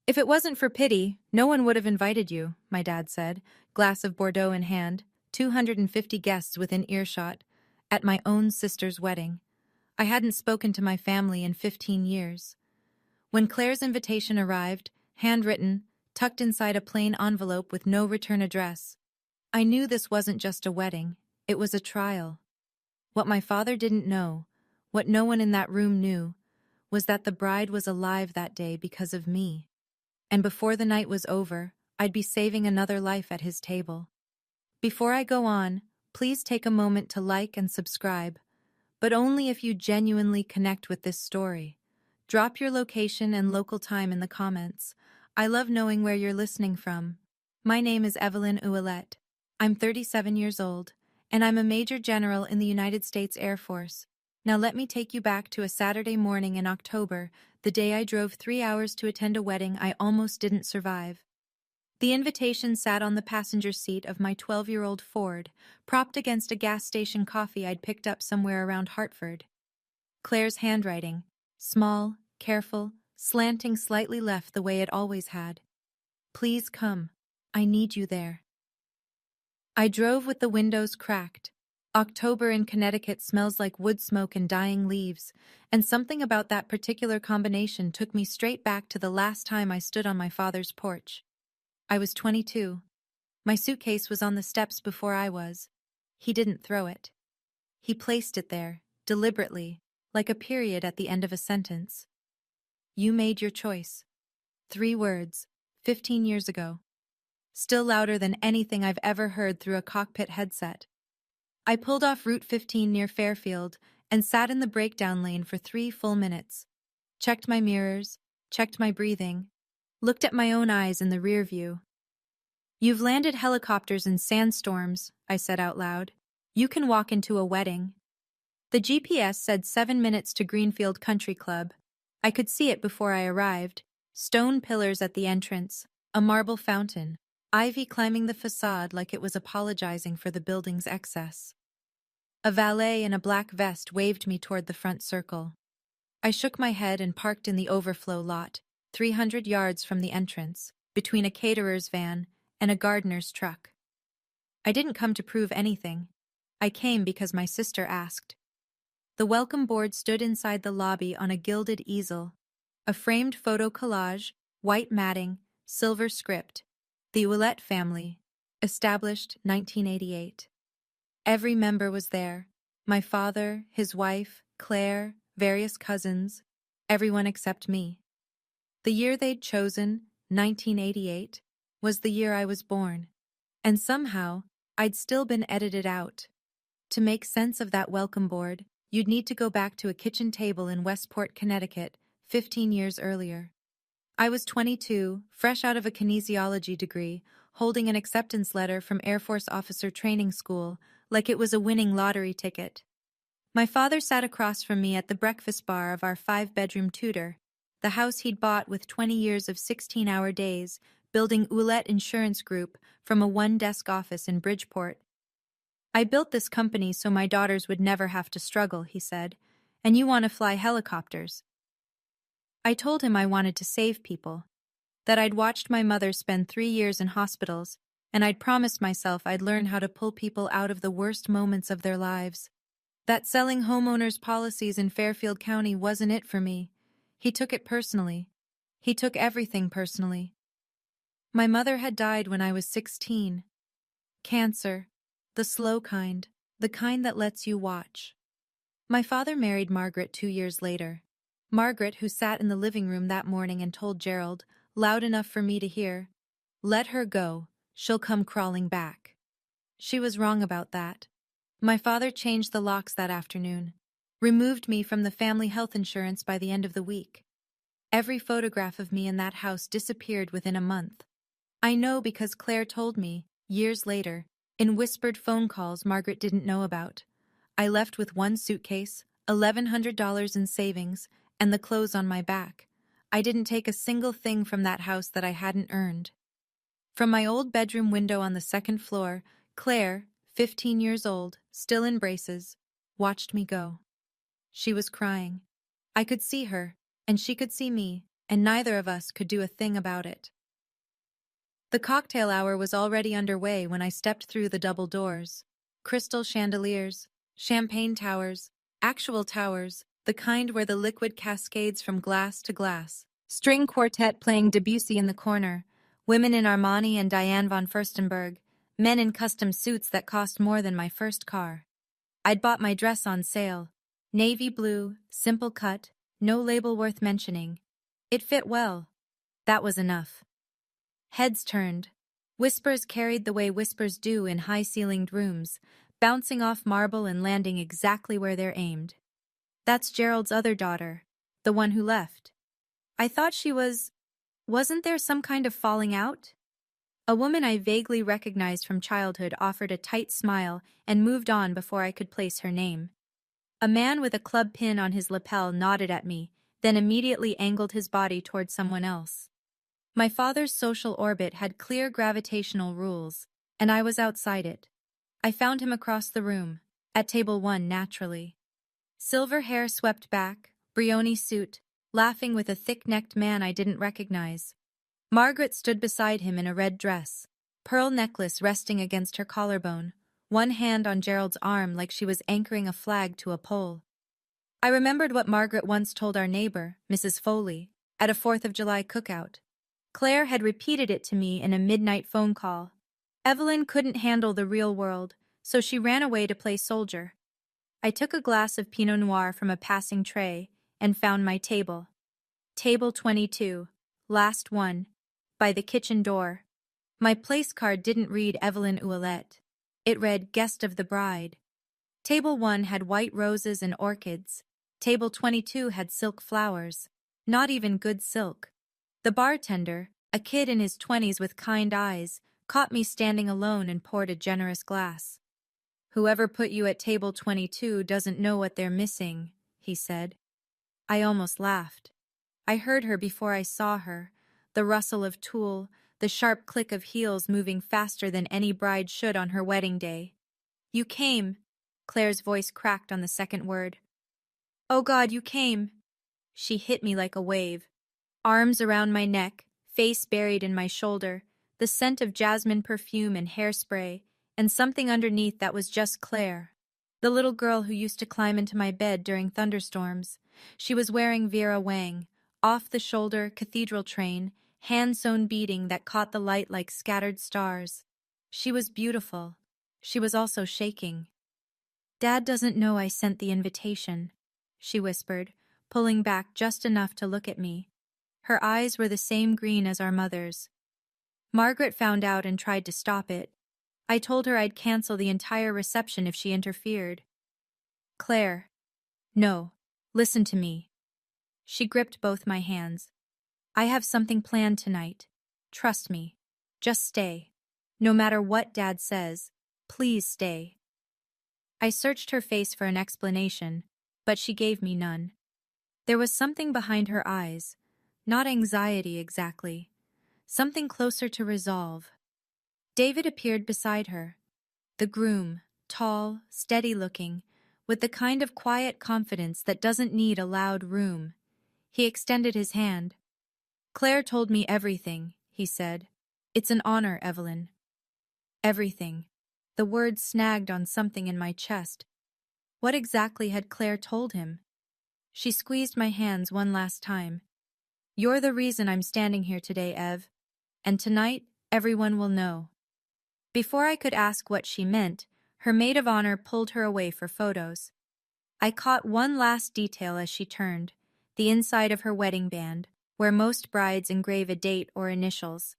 If it wasn't for pity, no one would have invited you, my dad said, glass of Bordeaux in hand, 250 guests within earshot, at my own sister's wedding. I hadn't spoken to my family in 15 years. When Claire's invitation arrived, handwritten, tucked inside a plain envelope with no return address, I knew this wasn't just a wedding, it was a trial. What my father didn't know, what no one in that room knew, was that the bride was alive that day because of me. And before the night was over, I'd be saving another life at his table. Before I go on, please take a moment to like and subscribe, but only if you genuinely connect with this story. Drop your location and local time in the comments. I love knowing where you're listening from. My name is Evelyn Ouellette. I'm 37 years old, and I'm a Major General in the United States Air Force. Now let me take you back to a Saturday morning in October, the day I drove 3 hours to attend a wedding I almost didn't survive. The invitation sat on the passenger seat of my 12-year-old Ford, propped against a gas station coffee I'd picked up somewhere around Hartford. Claire's handwriting, small, careful, slanting slightly left the way it always had. Please come. I need you there. I drove with the windows cracked. October in Connecticut smells like wood smoke and dying leaves, and something about that particular combination took me straight back to the last time I stood on my father's porch. I was 22. My suitcase was on the steps before I was. He didn't throw it. He placed it there, deliberately, like a period at the end of a sentence. You made your choice. 3 words, 15 years ago. Still louder than anything I've ever heard through a cockpit headset. I pulled off Route 15 near Fairfield and sat in the breakdown lane for 3 full minutes. Checked my mirrors, checked my breathing, looked at my own eyes in the rear view. You've landed helicopters in sandstorms, I said out loud. You can walk into a wedding. The GPS said 7 minutes to Greenfield Country Club. I could see it before I arrived. Stone pillars at the entrance, a marble fountain, ivy climbing the facade like it was apologizing for the building's excess. A valet in a black vest waved me toward the front circle. I shook my head and parked in the overflow lot, 300 yards from the entrance, between a caterer's van and a gardener's truck. I didn't come to prove anything. I came because my sister asked. The welcome board stood inside the lobby on a gilded easel. A framed photo collage, white matting, silver script. The Ouellette family, established 1988. Every member was there. My father, his wife, Claire, various cousins, everyone except me. The year they'd chosen, 1988, was the year I was born. And somehow, I'd still been edited out. To make sense of that welcome board, you'd need to go back to a kitchen table in Westport, Connecticut, 15 years earlier. I was 22, fresh out of a kinesiology degree, holding an acceptance letter from Air Force Officer Training School, like it was a winning lottery ticket. My father sat across from me at the breakfast bar of our 5-bedroom Tudor, the house he'd bought with 20 years of 16-hour days, building Ouellette Insurance Group from a 1-desk office in Bridgeport. I built this company so my daughters would never have to struggle, he said, and you want to fly helicopters. I told him I wanted to save people, that I'd watched my mother spend 3 years in hospitals, and I'd promised myself I'd learn how to pull people out of the worst moments of their lives. That selling homeowners policies in Fairfield County wasn't it for me. He took it personally. He took everything personally. My mother had died when I was 16. Cancer. The slow kind. The kind that lets you watch. My father married Margaret 2 years later. Margaret, who sat in the living room that morning and told Gerald, loud enough for me to hear, "Let her go, she'll come crawling back." She was wrong about that. My father changed the locks that afternoon, removed me from the family health insurance by the end of the week. Every photograph of me in that house disappeared within a month. I know because Claire told me, years later, in whispered phone calls Margaret didn't know about. I left with 1 suitcase, $1,100 in savings, and the clothes on my back. I didn't take a single thing from that house that I hadn't earned. From my old bedroom window on the 2nd floor, Claire, 15 years old, still in braces, watched me go. She was crying. I could see her, and she could see me, and neither of us could do a thing about it. The cocktail hour was already underway when I stepped through the double doors. Crystal chandeliers, champagne towers, actual towers, the kind where the liquid cascades from glass to glass. String quartet playing Debussy in the corner, women in Armani and Diane von Furstenberg, men in custom suits that cost more than my first car. I'd bought my dress on sale. Navy blue, simple cut, no label worth mentioning. It fit well. That was enough. Heads turned. Whispers carried the way whispers do in high-ceilinged rooms, bouncing off marble and landing exactly where they're aimed. That's Gerald's other daughter, the one who left. I thought she wasn't there some kind of falling out? A woman I vaguely recognized from childhood offered a tight smile and moved on before I could place her name. A man with a club pin on his lapel nodded at me, then immediately angled his body toward someone else. My father's social orbit had clear gravitational rules, and I was outside it. I found him across the room, at table 1 naturally. Silver hair swept back, Brioni suit, laughing with a thick-necked man I didn't recognize. Margaret stood beside him in a red dress, pearl necklace resting against her collarbone, one hand on Gerald's arm like she was anchoring a flag to a pole. I remembered what Margaret once told our neighbor, Mrs. Foley, at a 4th of July cookout. Claire had repeated it to me in a midnight phone call. Evelyn couldn't handle the real world, so she ran away to play soldier. I took a glass of Pinot Noir from a passing tray and found my table. Table 22, last one, by the kitchen door. My place card didn't read Evelyn Ouellette. It read Guest of the Bride. Table 1 had white roses and orchids. Table 22 had silk flowers. Not even good silk. The bartender, a kid in his 20s with kind eyes, caught me standing alone and poured a generous glass. "Whoever put you at table 22 doesn't know what they're missing," he said. I almost laughed. I heard her before I saw her, the rustle of tulle, the sharp click of heels moving faster than any bride should on her wedding day. "You came," Claire's voice cracked on the second word. "Oh God, you came." She hit me like a wave. Arms around my neck, face buried in my shoulder, the scent of jasmine perfume and hairspray, and something underneath that was just Claire. The little girl who used to climb into my bed during thunderstorms. She was wearing Vera Wang, off-the-shoulder cathedral train, hand-sewn beading that caught the light like scattered stars. She was beautiful. She was also shaking. "Dad doesn't know I sent the invitation," she whispered, pulling back just enough to look at me. Her eyes were the same green as our mother's. Margaret found out and tried to stop it. I told her I'd cancel the entire reception if she interfered. "Claire. No. Listen to me." She gripped both my hands. "I have something planned tonight. Trust me. Just stay. No matter what Dad says, please stay." I searched her face for an explanation, but she gave me none. There was something behind her eyes. Not anxiety exactly. Something closer to resolve. David appeared beside her. The groom, tall, steady-looking, with the kind of quiet confidence that doesn't need a loud room. He extended his hand. "Claire told me everything," he said. "It's an honor, Evelyn." Everything. The word snagged on something in my chest. What exactly had Claire told him? She squeezed my hands one last time. "You're the reason I'm standing here today, Ev. And tonight, everyone will know." Before I could ask what she meant, her maid of honor pulled her away for photos. I caught one last detail as she turned, the inside of her wedding band, where most brides engrave a date or initials.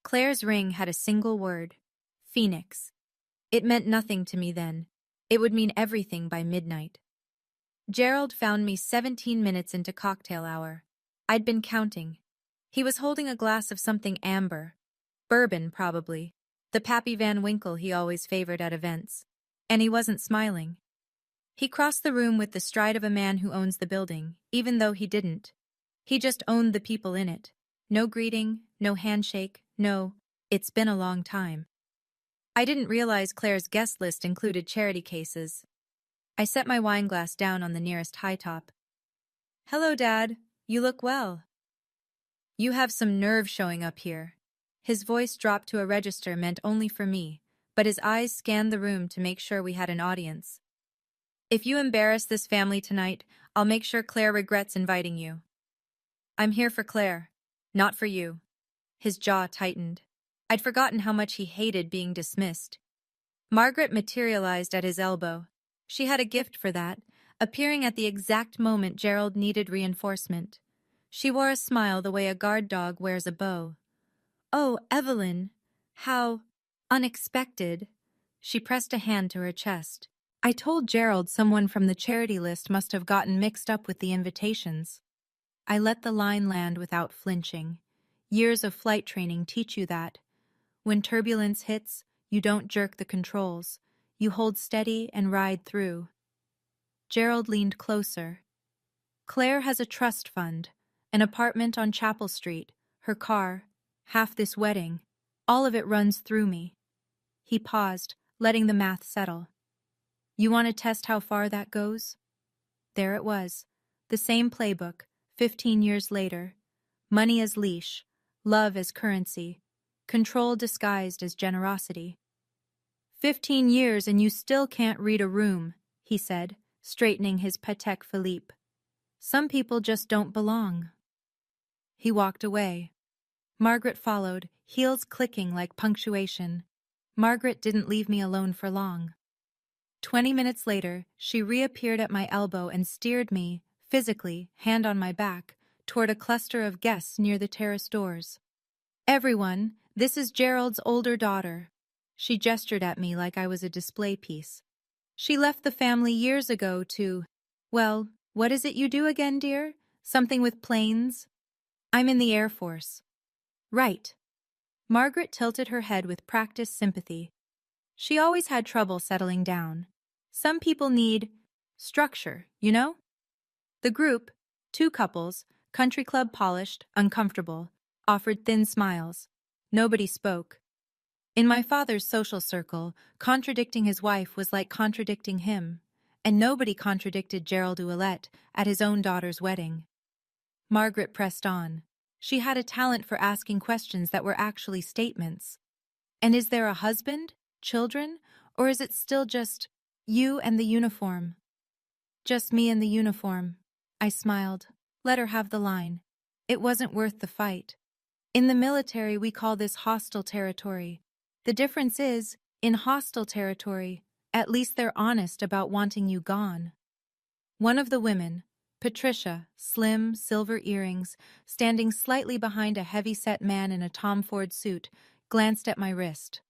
Claire's ring had a single word: Phoenix. It meant nothing to me then. It would mean everything by midnight. Gerald found me 17 minutes into cocktail hour. I'd been counting. He was holding a glass of something amber. Bourbon, probably. The Pappy Van Winkle he always favored at events. And he wasn't smiling. He crossed the room with the stride of a man who owns the building, even though he didn't. He just owned the people in it. No greeting, no handshake, no, "It's been a long time." I didn't realize Claire's guest list included charity cases. I set my wine glass down on the nearest high top. "Hello, Dad. You look well." You have some nerve showing up here. His voice dropped to a register meant only for me, but his eyes scanned the room to make sure we had an audience. If you embarrass this family tonight, I'll make sure Claire regrets inviting you. I'm here for Claire, not for you. His jaw tightened. I'd forgotten how much he hated being dismissed. Margaret materialized at his elbow. She had a gift for that, appearing at the exact moment Gerald needed reinforcement. She wore a smile the way a guard dog wears a bow. "Oh, Evelyn, how unexpected." She pressed a hand to her chest. "I told Gerald someone from the charity list must have gotten mixed up with the invitations." I let the line land without flinching. Years of flight training teach you that. When turbulence hits, you don't jerk the controls. You hold steady and ride through. Gerald leaned closer. "Claire has a trust fund, an apartment on Chapel Street, her car, half this wedding. All of it runs through me." He paused, letting the math settle. "You want to test how far that goes?" There it was, the same playbook, 15 years later. Money as leash, love as currency, control disguised as generosity. 15 years and you still can't read a room," he said, straightening his Patek Philippe. "Some people just don't belong." He walked away. Margaret followed, heels clicking like punctuation. Margaret didn't leave me alone for long. 20 minutes later, she reappeared at my elbow and steered me, physically, hand on my back, toward a cluster of guests near the terrace doors. "Everyone, this is Gerald's older daughter." She gestured at me like I was a display piece. "She left the family years ago to, well, what is it you do again, dear? Something with planes?" "I'm in the Air Force." "Right." Margaret tilted her head with practiced sympathy. She always had trouble settling down. Some people need structure, you know? The group, 2 couples, country club polished, uncomfortable, offered thin smiles. Nobody spoke. In my father's social circle, contradicting his wife was like contradicting him, and nobody contradicted Gerald Ouellette at his own daughter's wedding. Margaret pressed on. She had a talent for asking questions that were actually statements. "And is there a husband, children, or is it still just you and the uniform?" "Just me and the uniform." I smiled. Let her have the line. It wasn't worth the fight. In the military, we call this hostile territory. The difference is, in hostile territory, at least they're honest about wanting you gone. One of the women, Patricia, slim, silver earrings, standing slightly behind a heavy-set man in a Tom Ford suit, glanced at my wrist.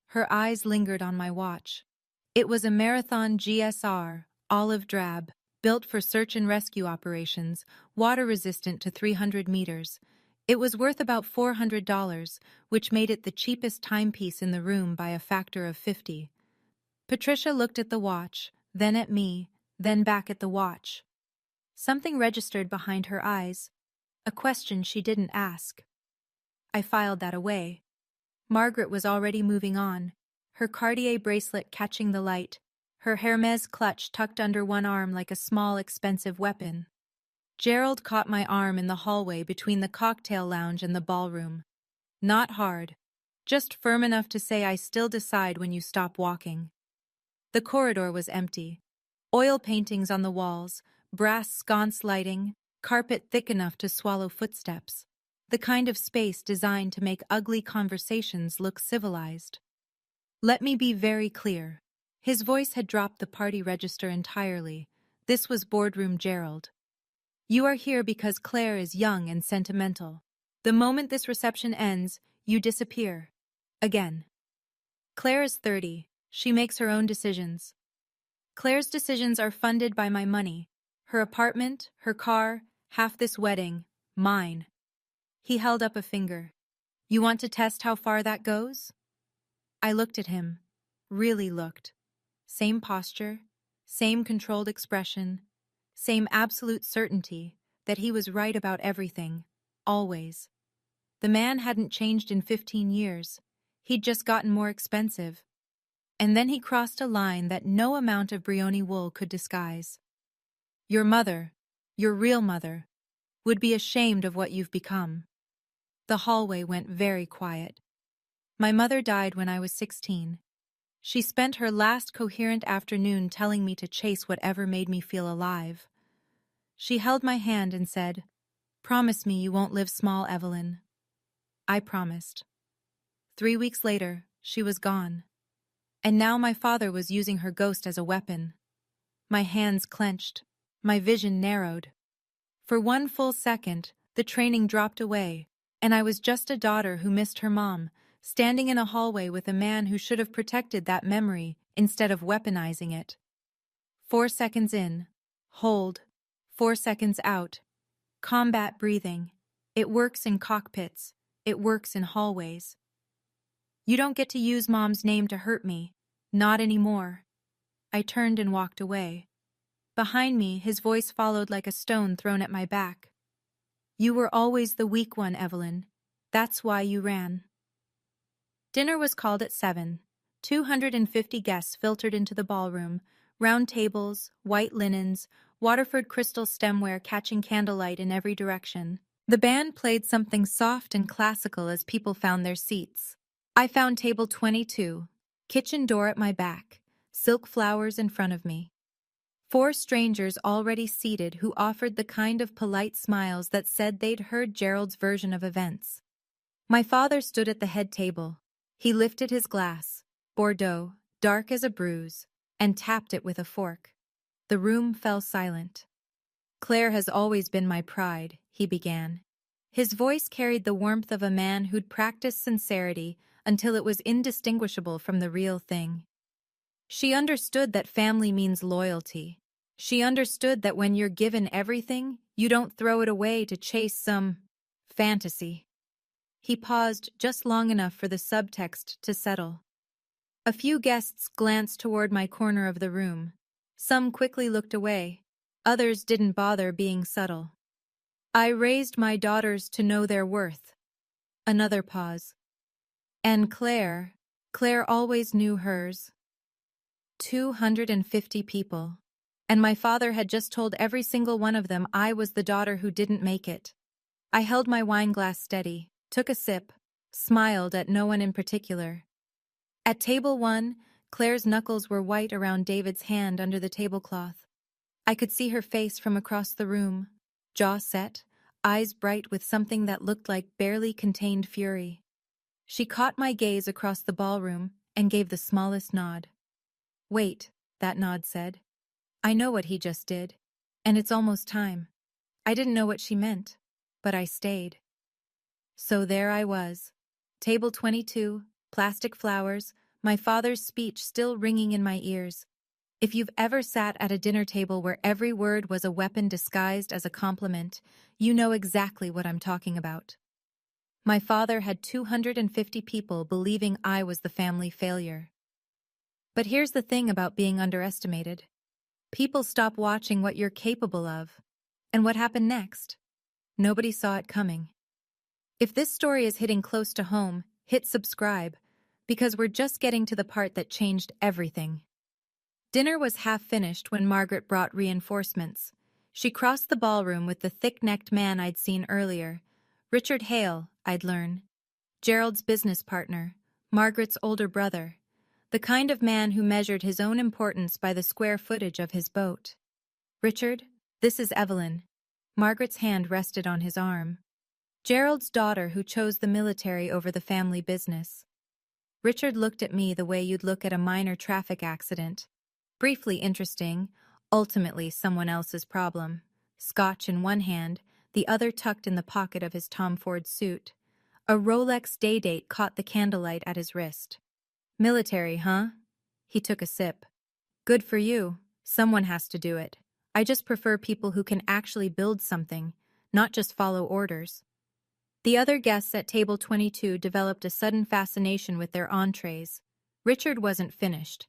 Her eyes lingered on my watch. It was a Marathon GSR, olive drab, built for search and rescue operations, water-resistant to 300 meters. It was worth about $400, which made it the cheapest timepiece in the room by a factor of 50. Patricia looked at the watch, then at me, then back at the watch. Something registered behind her eyes, a question she didn't ask. I filed that away. Margaret was already moving on, her Cartier bracelet catching the light, her Hermes clutch tucked under one arm like a small, expensive weapon. Gerald caught my arm in the hallway between the cocktail lounge and the ballroom. Not hard, just firm enough to say I still decide when you stop walking. The corridor was empty. Oil paintings on the walls, brass sconce lighting, carpet thick enough to swallow footsteps. The kind of space designed to make ugly conversations look civilized. Let me be very clear. His voice had dropped the party register entirely. This was boardroom Gerald. You are here because Claire is young and sentimental. The moment this reception ends, you disappear. Again. Claire is 30. She makes her own decisions. Claire's decisions are funded by my money. Her apartment, her car, half this wedding, mine. He held up a finger. You want to test how far that goes? I looked at him. Really looked. Same posture, same controlled expression, same absolute certainty that he was right about everything, always. The man hadn't changed in 15 years. He'd just gotten more expensive. And then he crossed a line that no amount of Brioni wool could disguise. Your mother, your real mother, would be ashamed of what you've become. The hallway went very quiet. My mother died when I was 16. She spent her last coherent afternoon telling me to chase whatever made me feel alive. She held my hand and said, "Promise me you won't live small, Evelyn." I promised. 3 weeks later, she was gone. And now my father was using her ghost as a weapon. My hands clenched. My vision narrowed. For one full second, the training dropped away, and I was just a daughter who missed her mom, standing in a hallway with a man who should have protected that memory instead of weaponizing it. 4 seconds in. Hold. 4 seconds out. Combat breathing. It works in cockpits. It works in hallways. You don't get to use Mom's name to hurt me. Not anymore. I turned and walked away. Behind me, his voice followed like a stone thrown at my back. You were always the weak one, Evelyn. That's why you ran. Dinner was called at 7. 250 guests filtered into the ballroom, round tables, white linens, Waterford crystal stemware catching candlelight in every direction. The band played something soft and classical as people found their seats. I found table 22, kitchen door at my back, silk flowers in front of me. 4 strangers already seated who offered the kind of polite smiles that said they'd heard Gerald's version of events. My father stood at the head table. He lifted his glass, Bordeaux, dark as a bruise, and tapped it with a fork. The room fell silent. Claire has always been my pride, he began. His voice carried the warmth of a man who'd practiced sincerity until it was indistinguishable from the real thing. She understood that family means loyalty. She understood that when you're given everything, you don't throw it away to chase some fantasy. He paused just long enough for the subtext to settle. A few guests glanced toward my corner of the room. Some quickly looked away. Others didn't bother being subtle. I raised my daughters to know their worth. Another pause. And Claire always knew hers. 250 people. And my father had just told every single one of them I was the daughter who didn't make it. I held my wine glass steady, took a sip, smiled at no one in particular. At table 1, Claire's knuckles were white around David's hand under the tablecloth. I could see her face from across the room, jaw set, eyes bright with something that looked like barely contained fury. She caught my gaze across the ballroom and gave the smallest nod. Wait, that nod said. I know what he just did, and it's almost time. I didn't know what she meant, but I stayed. So there I was. Table 22, plastic flowers, my father's speech still ringing in my ears. If you've ever sat at a dinner table where every word was a weapon disguised as a compliment, you know exactly what I'm talking about. My father had 250 people believing I was the family failure. But here's the thing about being underestimated. People stop watching what you're capable of. And what happened next? Nobody saw it coming. If this story is hitting close to home, hit subscribe, because we're just getting to the part that changed everything. Dinner was half finished when Margaret brought reinforcements. She crossed the ballroom with the thick-necked man I'd seen earlier. Richard Hale, I'd learn. Gerald's business partner, Margaret's older brother. The kind of man who measured his own importance by the square footage of his boat. Richard, this is Evelyn. Margaret's hand rested on his arm. Gerald's daughter who chose the military over the family business. Richard looked at me the way you'd look at a minor traffic accident. Briefly interesting, ultimately someone else's problem. Scotch in one hand, the other tucked in the pocket of his Tom Ford suit. A Rolex day-date caught the candlelight at his wrist. Military, huh? He took a sip. Good for you. Someone has to do it. I just prefer people who can actually build something, not just follow orders. The other guests at table 22 developed a sudden fascination with their entrees. Richard wasn't finished.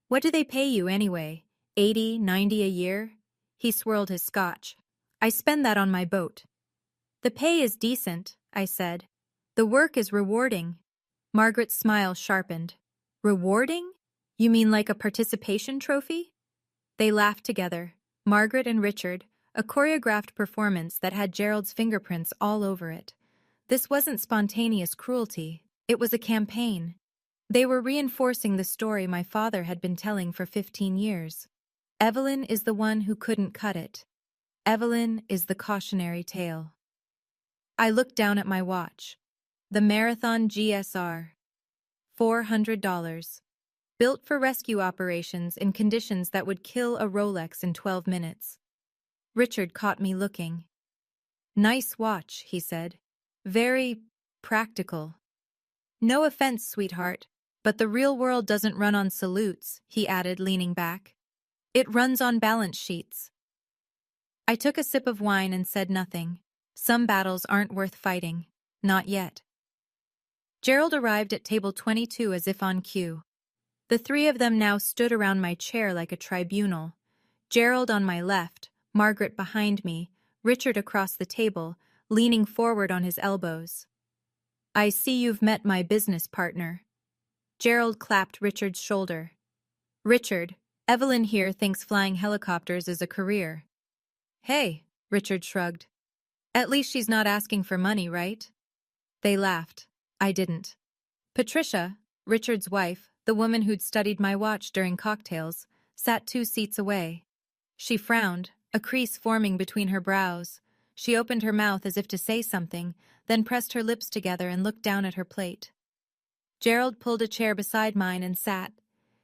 What do they pay you anyway? 80, 90 a year? He swirled his scotch. I spend that on my boat. The pay is decent, I said. The work is rewarding. Margaret's smile sharpened. Rewarding? You mean like a participation trophy? They laughed together, Margaret and Richard, a choreographed performance that had Gerald's fingerprints all over it. This wasn't spontaneous cruelty, it was a campaign. They were reinforcing the story my father had been telling for 15 years. Evelyn is the one who couldn't cut it. Evelyn is the cautionary tale. I looked down at my watch. The Marathon GSR. $400. Built for rescue operations in conditions that would kill a Rolex in 12 minutes. Richard caught me looking. "Nice watch," he said. "Very practical." "No offense, sweetheart, but the real world doesn't run on salutes," he added, leaning back. "It runs on balance sheets." I took a sip of wine and said nothing. Some battles aren't worth fighting. Not yet. Gerald arrived at table 22 as if on cue. The three of them now stood around my chair like a tribunal. Gerald on my left, Margaret behind me, Richard across the table, leaning forward on his elbows. "I see you've met my business partner." Gerald clapped Richard's shoulder. "Richard, Evelyn here thinks flying helicopters is a career." "Hey," Richard shrugged. "At least she's not asking for money, right?" They laughed. I didn't. Patricia, Richard's wife, the woman who'd studied my watch during cocktails, sat 2 seats away. She frowned, a crease forming between her brows. She opened her mouth as if to say something, then pressed her lips together and looked down at her plate. Gerald pulled a chair beside mine and sat.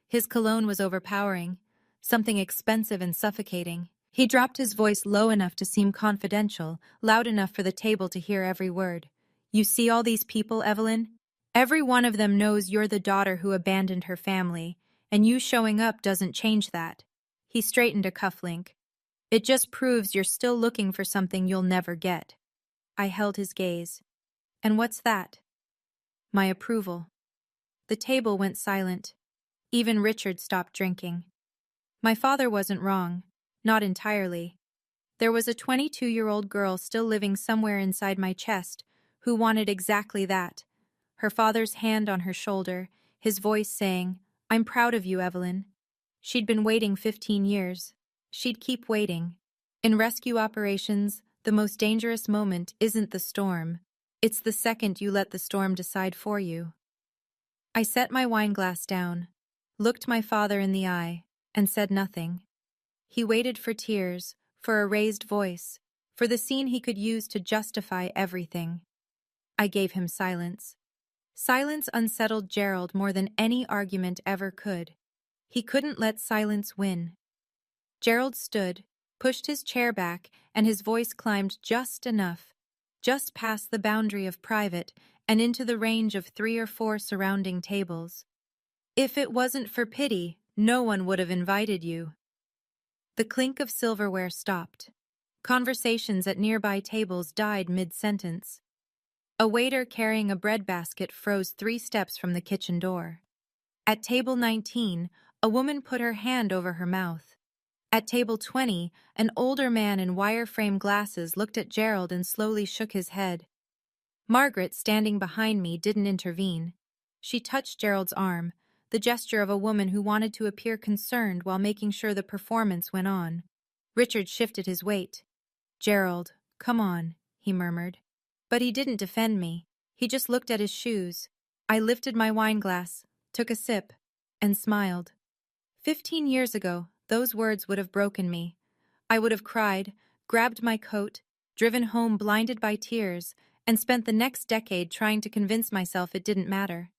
His cologne was overpowering, something expensive and suffocating. He dropped his voice low enough to seem confidential, loud enough for the table to hear every word. "You see all these people, Evelyn? Every one of them knows you're the daughter who abandoned her family, and you showing up doesn't change that." He straightened a cufflink. "It just proves you're still looking for something you'll never get." I held his gaze. "And what's that?" "My approval." The table went silent. Even Richard stopped drinking. My father wasn't wrong. Not entirely. There was a 22-year-old girl still living somewhere inside my chest who wanted exactly that. Her father's hand on her shoulder, his voice saying, "I'm proud of you, Evelyn." She'd been waiting 15 years. She'd keep waiting. In rescue operations, the most dangerous moment isn't the storm. It's the second you let the storm decide for you. I set my wine glass down, looked my father in the eye, and said nothing. He waited for tears, for a raised voice, for the scene he could use to justify everything. I gave him silence. Silence unsettled Gerald more than any argument ever could. He couldn't let silence win. Gerald stood, pushed his chair back, and his voice climbed just enough, just past the boundary of private and into the range of 3 or 4 surrounding tables. "If it wasn't for pity, no one would have invited you." The clink of silverware stopped. Conversations at nearby tables died mid-sentence. A waiter carrying a bread basket froze 3 steps from the kitchen door. At table 19, a woman put her hand over her mouth. At table 20, an older man in wire-frame glasses looked at Gerald and slowly shook his head. Margaret, standing behind me, didn't intervene. She touched Gerald's arm, the gesture of a woman who wanted to appear concerned while making sure the performance went on. Richard shifted his weight. "Gerald, come on," he murmured. But he didn't defend me. He just looked at his shoes. I lifted my wine glass, took a sip, and smiled. 15 years ago, those words would have broken me. I would have cried, grabbed my coat, driven home blinded by tears, and spent the next decade trying to convince myself it didn't matter.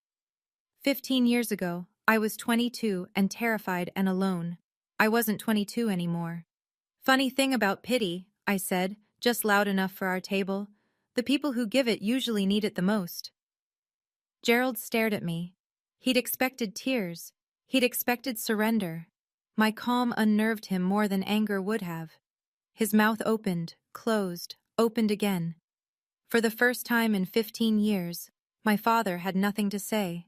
15 years ago, I was 22 and terrified and alone. I wasn't 22 anymore. "Funny thing about pity," I said, just loud enough for our table. "The people who give it usually need it the most." Gerald stared at me. He'd expected tears. He'd expected surrender. My calm unnerved him more than anger would have. His mouth opened, closed, opened again. For the first time in 15 years, my father had nothing to say.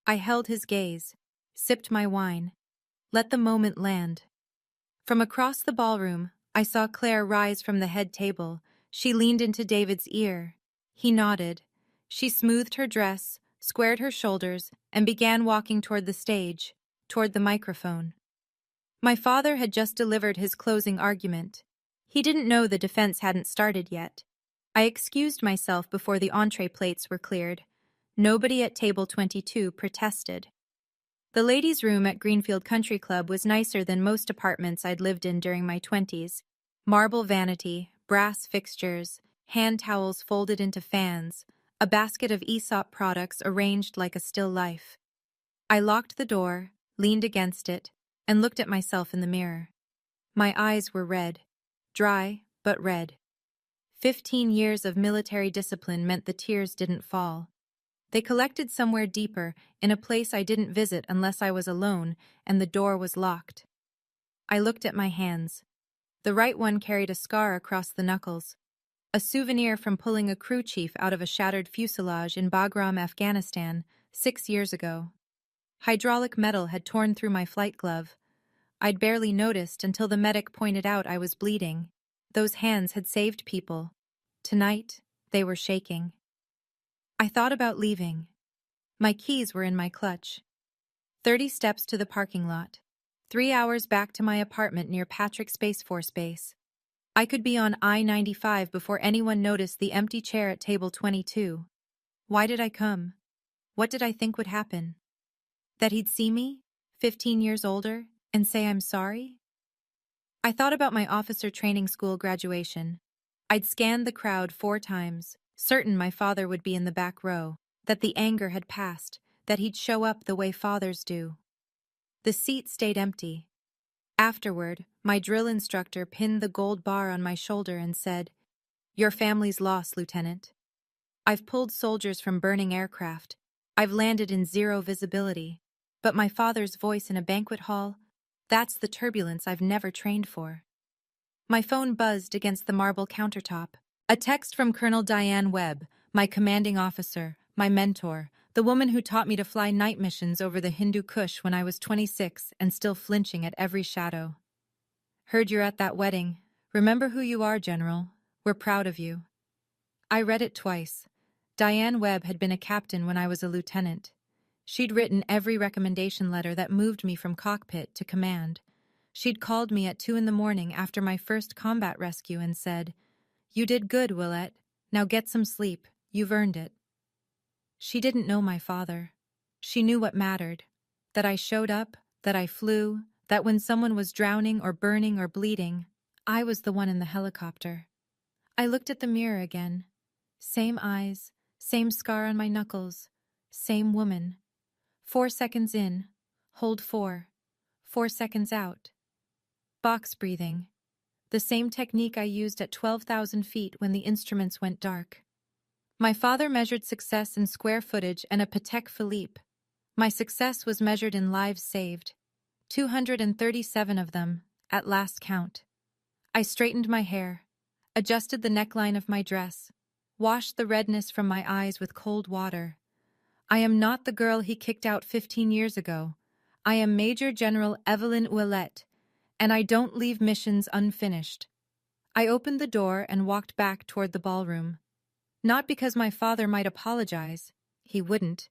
I held his gaze, sipped my wine, let the moment land. From across the ballroom, I saw Claire rise from the head table. She leaned into David's ear. He nodded. She smoothed her dress, squared her shoulders, and began walking toward the stage, toward the microphone. My father had just delivered his closing argument. He didn't know the defense hadn't started yet. I excused myself before the entree plates were cleared. Nobody at table 22 protested. The ladies' room at Greenfield Country Club was nicer than most apartments I'd lived in during my 20s. Marble vanity, brass fixtures, hand towels folded into fans, a basket of Aesop products arranged like a still life. I locked the door, leaned against it, and looked at myself in the mirror. My eyes were red. Dry, but red. 15 years of military discipline meant the tears didn't fall. They collected somewhere deeper, in a place I didn't visit unless I was alone, and the door was locked. I looked at my hands. The right one carried a scar across the knuckles, a souvenir from pulling a crew chief out of a shattered fuselage in Bagram, Afghanistan, 6 years ago. Hydraulic metal had torn through my flight glove. I'd barely noticed until the medic pointed out I was bleeding. Those hands had saved people. Tonight, they were shaking. I thought about leaving. My keys were in my clutch. 30 steps to the parking lot. 3 hours back to my apartment near Patrick Space Force Base. I could be on I-95 before anyone noticed the empty chair at table 22. Why did I come? What did I think would happen? That he'd see me, 15 years older, and say I'm sorry? I thought about my officer training school graduation. I'd scanned the crowd 4 times, certain my father would be in the back row, that the anger had passed, that he'd show up the way fathers do. The seat stayed empty. Afterward, my drill instructor pinned the gold bar on my shoulder and said, "Your family's lost, Lieutenant. I've pulled soldiers from burning aircraft. I've landed in zero visibility. But my father's voice in a banquet hall, that's the turbulence I've never trained for." My phone buzzed against the marble countertop. A text from Colonel Diane Webb, my commanding officer, my mentor, the woman who taught me to fly night missions over the Hindu Kush when I was 26 and still flinching at every shadow. "Heard you're at that wedding. Remember who you are, General. We're proud of you." I read it twice. Diane Webb had been a captain when I was a lieutenant. She'd written every recommendation letter that moved me from cockpit to command. She'd called me at 2 a.m. after my first combat rescue and said, "You did good, Willette. Now get some sleep. You've earned it." She didn't know my father. She knew what mattered. That I showed up, that I flew, that when someone was drowning or burning or bleeding, I was the one in the helicopter. I looked at the mirror again. Same eyes, same scar on my knuckles, same woman. 4 seconds in, hold 4. 4 seconds out. Box breathing. The same technique I used at 12,000 feet when the instruments went dark. My father measured success in square footage and a Patek Philippe. My success was measured in lives saved. 237 of them, at last count. I straightened my hair, adjusted the neckline of my dress, washed the redness from my eyes with cold water. I am not the girl he kicked out 15 years ago. I am Major General Evelyn Ouellette, and I don't leave missions unfinished. I opened the door and walked back toward the ballroom. Not because my father might apologize. He wouldn't.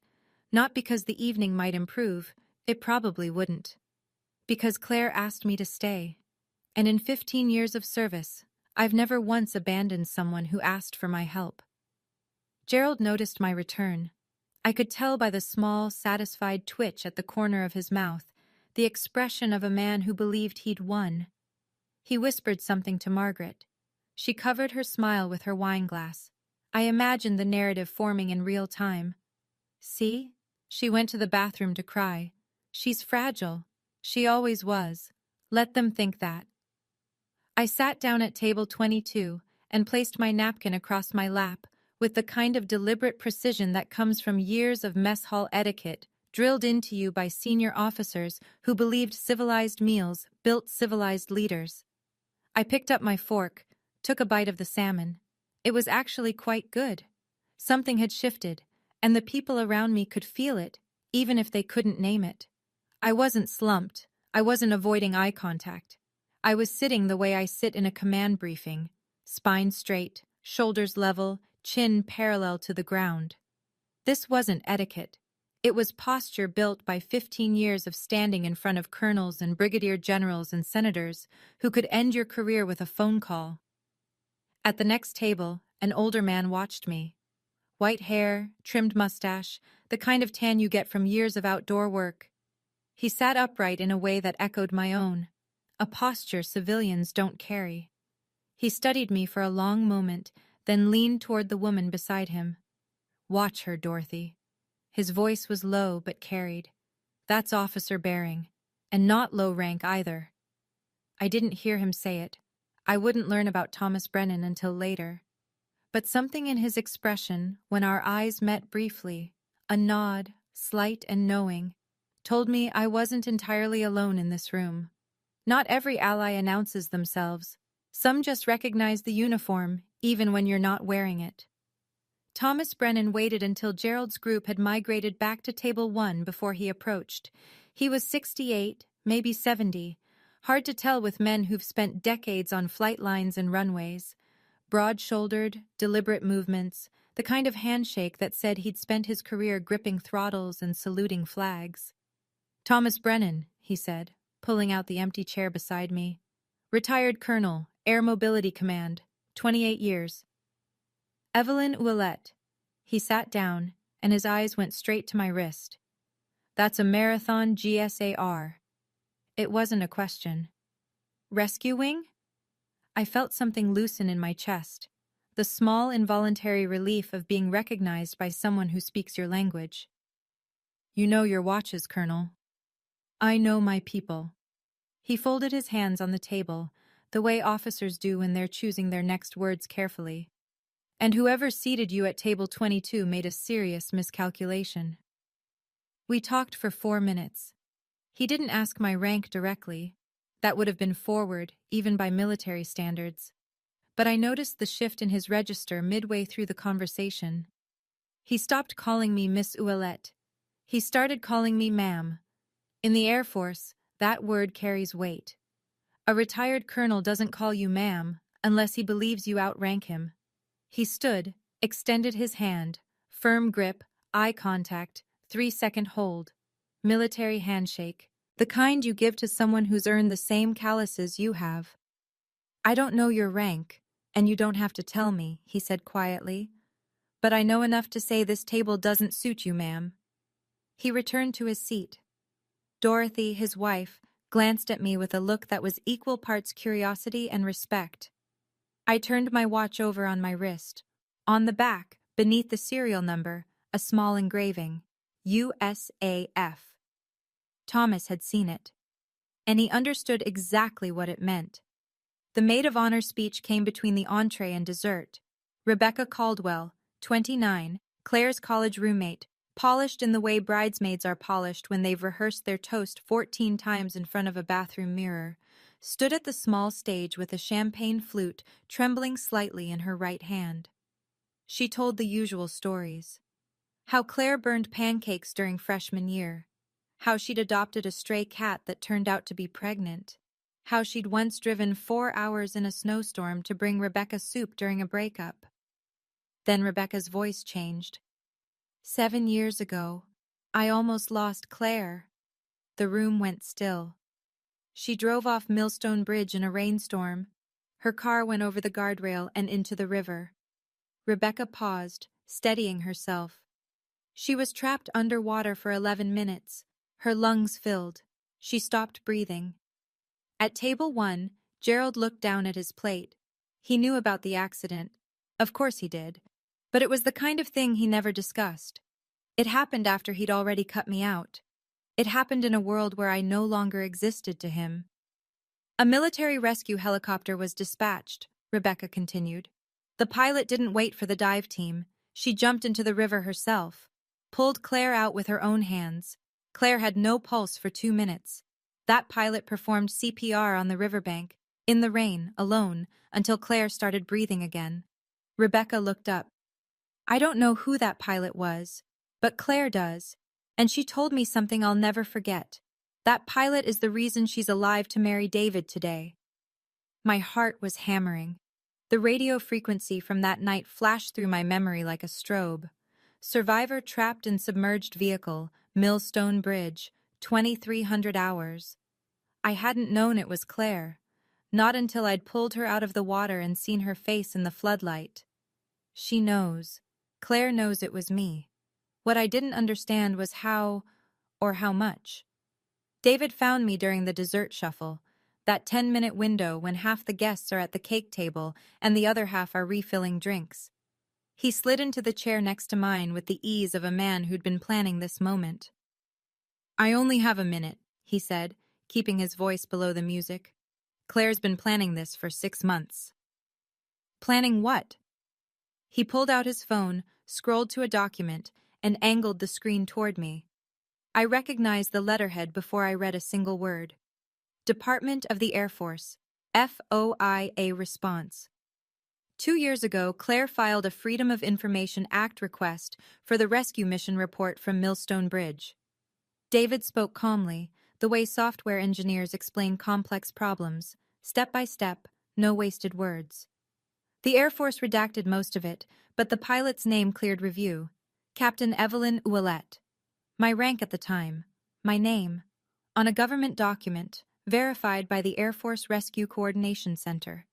Not because the evening might improve. It probably wouldn't. Because Claire asked me to stay. And in 15 years of service, I've never once abandoned someone who asked for my help. Gerald noticed my return. I could tell by the small, satisfied twitch at the corner of his mouth, the expression of a man who believed he'd won. He whispered something to Margaret. She covered her smile with her wineglass. I imagined the narrative forming in real time. "See? She went to the bathroom to cry. She's fragile. She always was. Let them think that." I sat down at table 22 and placed my napkin across my lap with the kind of deliberate precision that comes from years of mess hall etiquette drilled into you by senior officers who believed civilized meals built civilized leaders. I picked up my fork, took a bite of the salmon. It was actually quite good. Something had shifted, and the people around me could feel it, even if they couldn't name it. I wasn't slumped. I wasn't avoiding eye contact. I was sitting the way I sit in a command briefing, spine straight, shoulders level, chin parallel to the ground. This wasn't etiquette. It was posture built by 15 years of standing in front of colonels and brigadier generals and senators who could end your career with a phone call. At the next table, An older man watched me. White hair, trimmed mustache, the kind of tan you get from years of outdoor work. He sat upright in a way that echoed my own, a posture civilians don't carry. He studied me for a long moment, then leaned toward the woman beside him. "Watch her, Dorothy." His voice was low but carried. "That's Officer Baring, and not low rank either." I didn't hear him say it. I wouldn't learn about Thomas Brennan until later. But something in his expression, when our eyes met briefly, a nod, slight and knowing, told me I wasn't entirely alone in this room. Not every ally announces themselves. Some just recognize the uniform, even when you're not wearing it. Thomas Brennan waited until Gerald's group had migrated back to Table 1 before he approached. He was 68, maybe 70. Hard to tell with men who've spent decades on flight lines and runways. Broad-shouldered, deliberate movements, the kind of handshake that said he'd spent his career gripping throttles and saluting flags. "Thomas Brennan," he said, pulling out the empty chair beside me. "Retired Colonel, Air Mobility Command, 28 years. Evelyn Ouellette." He sat down, and his eyes went straight to my wrist. "That's a Marathon GSAR." It wasn't a question. "Rescue wing?" I felt something loosen in my chest, the small involuntary relief of being recognized by someone who speaks your language. "You know your watches, Colonel." "I know my people." He folded his hands on the table, the way officers do when they're choosing their next words carefully. "And whoever seated you at table 22 made a serious miscalculation." We talked for 4 minutes. He didn't ask my rank directly. That would have been forward, even by military standards. But I noticed the shift in his register midway through the conversation. He stopped calling me Miss Ouellette. He started calling me ma'am. In the Air Force, that word carries weight. A retired colonel doesn't call you ma'am unless he believes you outrank him. He stood, extended his hand, firm grip, eye contact, 3-second hold. Military handshake. The kind you give to someone who's earned the same calluses you have. "I don't know your rank, and you don't have to tell me," he said quietly. "But I know enough to say this table doesn't suit you, ma'am." He returned to his seat. Dorothy, his wife, glanced at me with a look that was equal parts curiosity and respect. I turned my watch over on my wrist. On the back, beneath the serial number, a small engraving, USAF. Thomas had seen it, and he understood exactly what it meant. The maid of honor speech came between the entree and dessert. Rebecca Caldwell, 29, Claire's college roommate, polished in the way bridesmaids are polished when they've rehearsed their toast 14 times in front of a bathroom mirror, stood at the small stage with a champagne flute trembling slightly in her right hand. She told the usual stories. How Claire burned pancakes during freshman year. How she'd adopted a stray cat that turned out to be pregnant. How she'd once driven 4 hours in a snowstorm to bring Rebecca soup during a breakup. Then Rebecca's voice changed. 7 years ago, I almost lost Claire." The room went still. She drove off Millstone Bridge in a rainstorm. Her car went over the guardrail and into the river. Rebecca paused, steadying herself. She was trapped underwater for 11 minutes. Her lungs filled. She stopped breathing. At table 1, Gerald looked down at his plate. He knew about the accident. Of course he did. But it was the kind of thing he never discussed. It happened after he'd already cut me out. It happened in a world where I no longer existed to him. "A military rescue helicopter was dispatched," Rebecca continued. "The pilot didn't wait for the dive team. She jumped into the river herself. Pulled Claire out with her own hands. Claire had no pulse for 2 minutes. That pilot performed CPR on the riverbank, in the rain, alone, until Claire started breathing again." Rebecca looked up. "I don't know who that pilot was, but Claire does, and she told me something I'll never forget. That pilot is the reason she's alive to marry David today." My heart was hammering. The radio frequency from that night flashed through my memory like a strobe. Survivor trapped in submerged vehicle, Millstone Bridge, 2,300 hours. I hadn't known it was Claire. Not until I'd pulled her out of the water and seen her face in the floodlight. She knows. Claire knows it was me. What I didn't understand was how, or how much. David found me during the dessert shuffle, that 10-minute window when half the guests are at the cake table and the other half are refilling drinks. He slid into the chair next to mine with the ease of a man who'd been planning this moment. "I only have a minute," he said, keeping his voice below the music. "Claire's been planning this for 6 months." "Planning what?" He pulled out his phone, scrolled to a document, and angled the screen toward me. I recognized the letterhead before I read a single word. Department of the Air Force, FOIA response. 2 years ago, Claire filed a Freedom of Information Act request for the rescue mission report from Millstone Bridge. David spoke calmly, the way software engineers explain complex problems, step by step, no wasted words. The Air Force redacted most of it, but the pilot's name cleared review. Captain Evelyn Ouellette. My rank at the time. My name. On a government document, verified by the Air Force Rescue Coordination Center.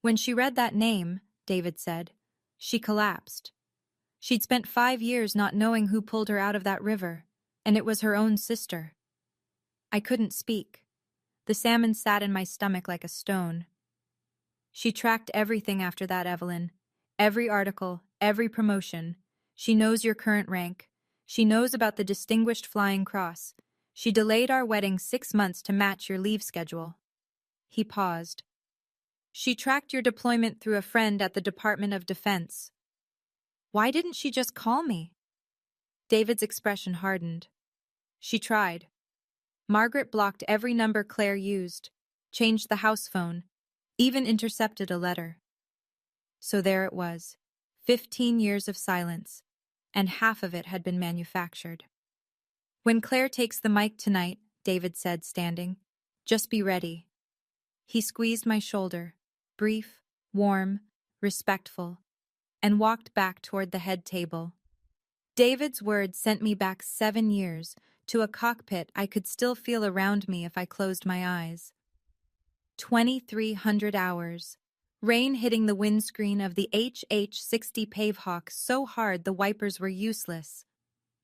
When she read that name, David said, she collapsed. She'd spent 5 years not knowing who pulled her out of that river, and it was her own sister. I couldn't speak. The salmon sat in my stomach like a stone. She tracked everything after that, Evelyn. Every article, every promotion. She knows your current rank. She knows about the Distinguished Flying Cross. She delayed our wedding 6 months to match your leave schedule. He paused. She tracked your deployment through a friend at the Department of Defense. Why didn't she just call me? David's expression hardened. She tried. Margaret blocked every number Claire used, changed the house phone, even intercepted a letter. So there it was, 15 years of silence, and half of it had been manufactured. When Claire takes the mic tonight, David said, standing, just be ready. He squeezed my shoulder, brief, warm, respectful, and walked back toward the head table. David's words sent me back 7 years, to a cockpit I could still feel around me if I closed my eyes. 2,300 hours. Rain hitting the windscreen of the HH-60 Pavehawk so hard the wipers were useless.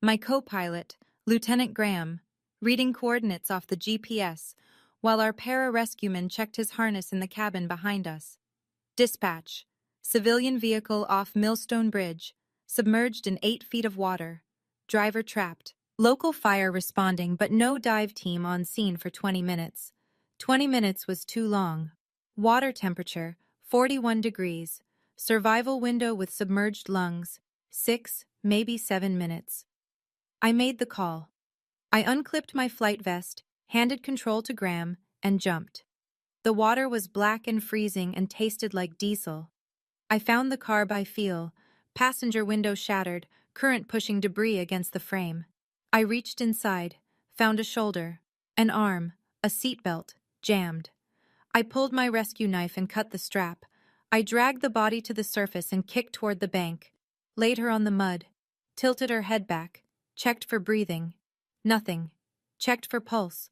My co-pilot, Lieutenant Graham, reading coordinates off the GPS, while our para-rescueman checked his harness in the cabin behind us. Dispatch. Civilian vehicle off Millstone Bridge, submerged in 8 feet of water. Driver trapped. Local fire responding, but no dive team on scene for 20 minutes. 20 minutes was too long. Water temperature, 41 degrees. Survival window with submerged lungs, 6, maybe 7 minutes. I made the call. I unclipped my flight vest, handed control to Graham, and jumped. The water was black and freezing and tasted like diesel. I found the car by feel, passenger window shattered, current pushing debris against the frame. I reached inside, found a shoulder, an arm, a seatbelt, jammed. I pulled my rescue knife and cut the strap. I dragged the body to the surface and kicked toward the bank, laid her on the mud, tilted her head back, checked for breathing. Nothing. Checked for pulse.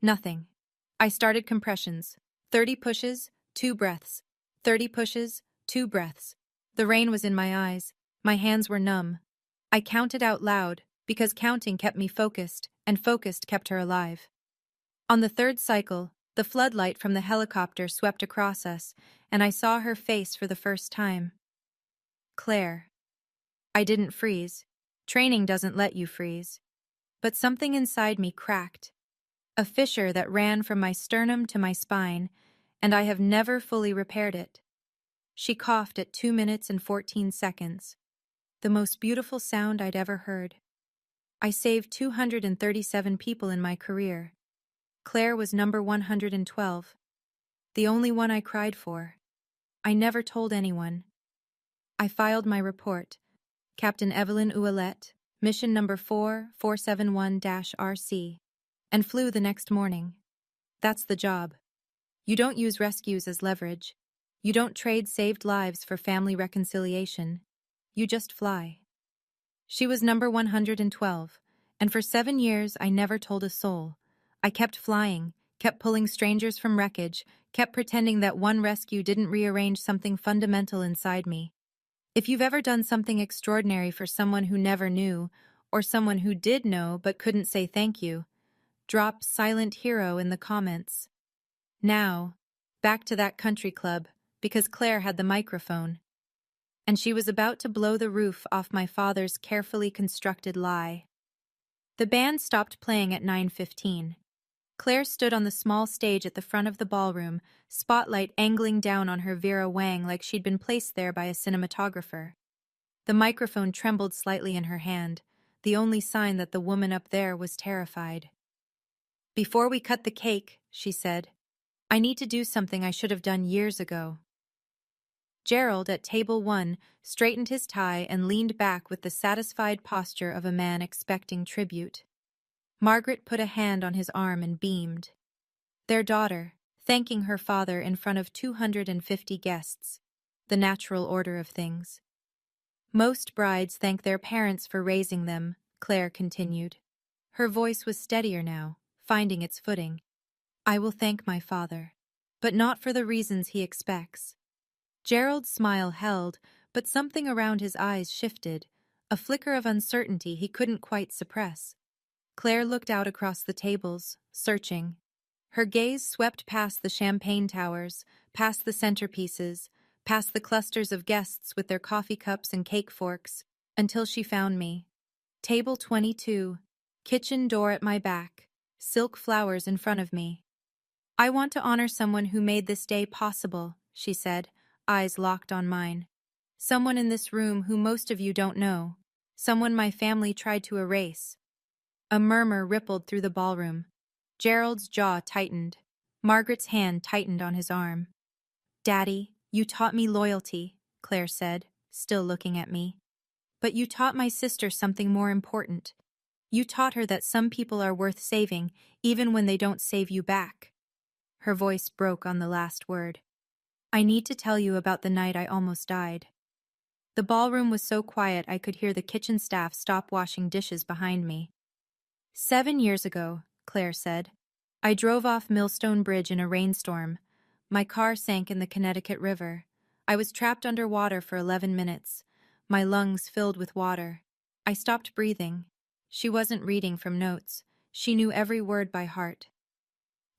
Nothing. I started compressions. 30 pushes, 2 breaths. 30 pushes, 2 breaths. The rain was in my eyes. My hands were numb. I counted out loud, because counting kept me focused, and focused kept her alive. On the 3rd cycle, the floodlight from the helicopter swept across us, and I saw her face for the first time. Claire. I didn't freeze. Training doesn't let you freeze. But something inside me cracked. A fissure that ran from my sternum to my spine, and I have never fully repaired it. She coughed at 2 minutes and 14 seconds. The most beautiful sound I'd ever heard. I saved 237 people in my career. Claire was number 112. The only one I cried for. I never told anyone. I filed my report. Captain Evelyn Ouellette, mission number 4471-RC, and flew the next morning. That's the job. You don't use rescues as leverage. You don't trade saved lives for family reconciliation. You just fly. She was number 112, and for 7 years I never told a soul. I kept flying, kept pulling strangers from wreckage, kept pretending that one rescue didn't rearrange something fundamental inside me. If you've ever done something extraordinary for someone who never knew, or someone who did know but couldn't say thank you, drop silent hero in the comments. Now, back to that country club, because Claire had the microphone, and she was about to blow the roof off my father's carefully constructed lie. The band stopped playing at 9:15. Claire stood on the small stage at the front of the ballroom, spotlight angling down on her Vera Wang like she'd been placed there by a cinematographer. The microphone trembled slightly in her hand, the only sign that the woman up there was terrified. "Before we cut the cake," she said, "I need to do something I should have done years ago." Gerald, at table 1, straightened his tie and leaned back with the satisfied posture of a man expecting tribute. Margaret put a hand on his arm and beamed. Their daughter, thanking her father in front of 250 guests. The natural order of things. "Most brides thank their parents for raising them," Claire continued. Her voice was steadier now, finding its footing. "I will thank my father, but not for the reasons he expects." Gerald's smile held, but something around his eyes shifted, a flicker of uncertainty he couldn't quite suppress. Claire looked out across the tables, searching. Her gaze swept past the champagne towers, past the centerpieces, past the clusters of guests with their coffee cups and cake forks, until she found me. Table 22, kitchen door at my back, silk flowers in front of me. "I want to honor someone who made this day possible," she said, eyes locked on mine. "Someone in this room who most of you don't know. Someone my family tried to erase." A murmur rippled through the ballroom. Gerald's jaw tightened. Margaret's hand tightened on his arm. "Daddy, you taught me loyalty," Claire said, still looking at me. "But you taught my sister something more important. You taught her that some people are worth saving, even when they don't save you back." Her voice broke on the last word. "I need to tell you about the night I almost died." The ballroom was so quiet I could hear the kitchen staff stop washing dishes behind me. 7 years ago, Claire said, I drove off Millstone Bridge in a rainstorm. My car sank in the Connecticut River. I was trapped underwater for 11 minutes. My lungs filled with water. I stopped breathing. She wasn't reading from notes. She knew every word by heart.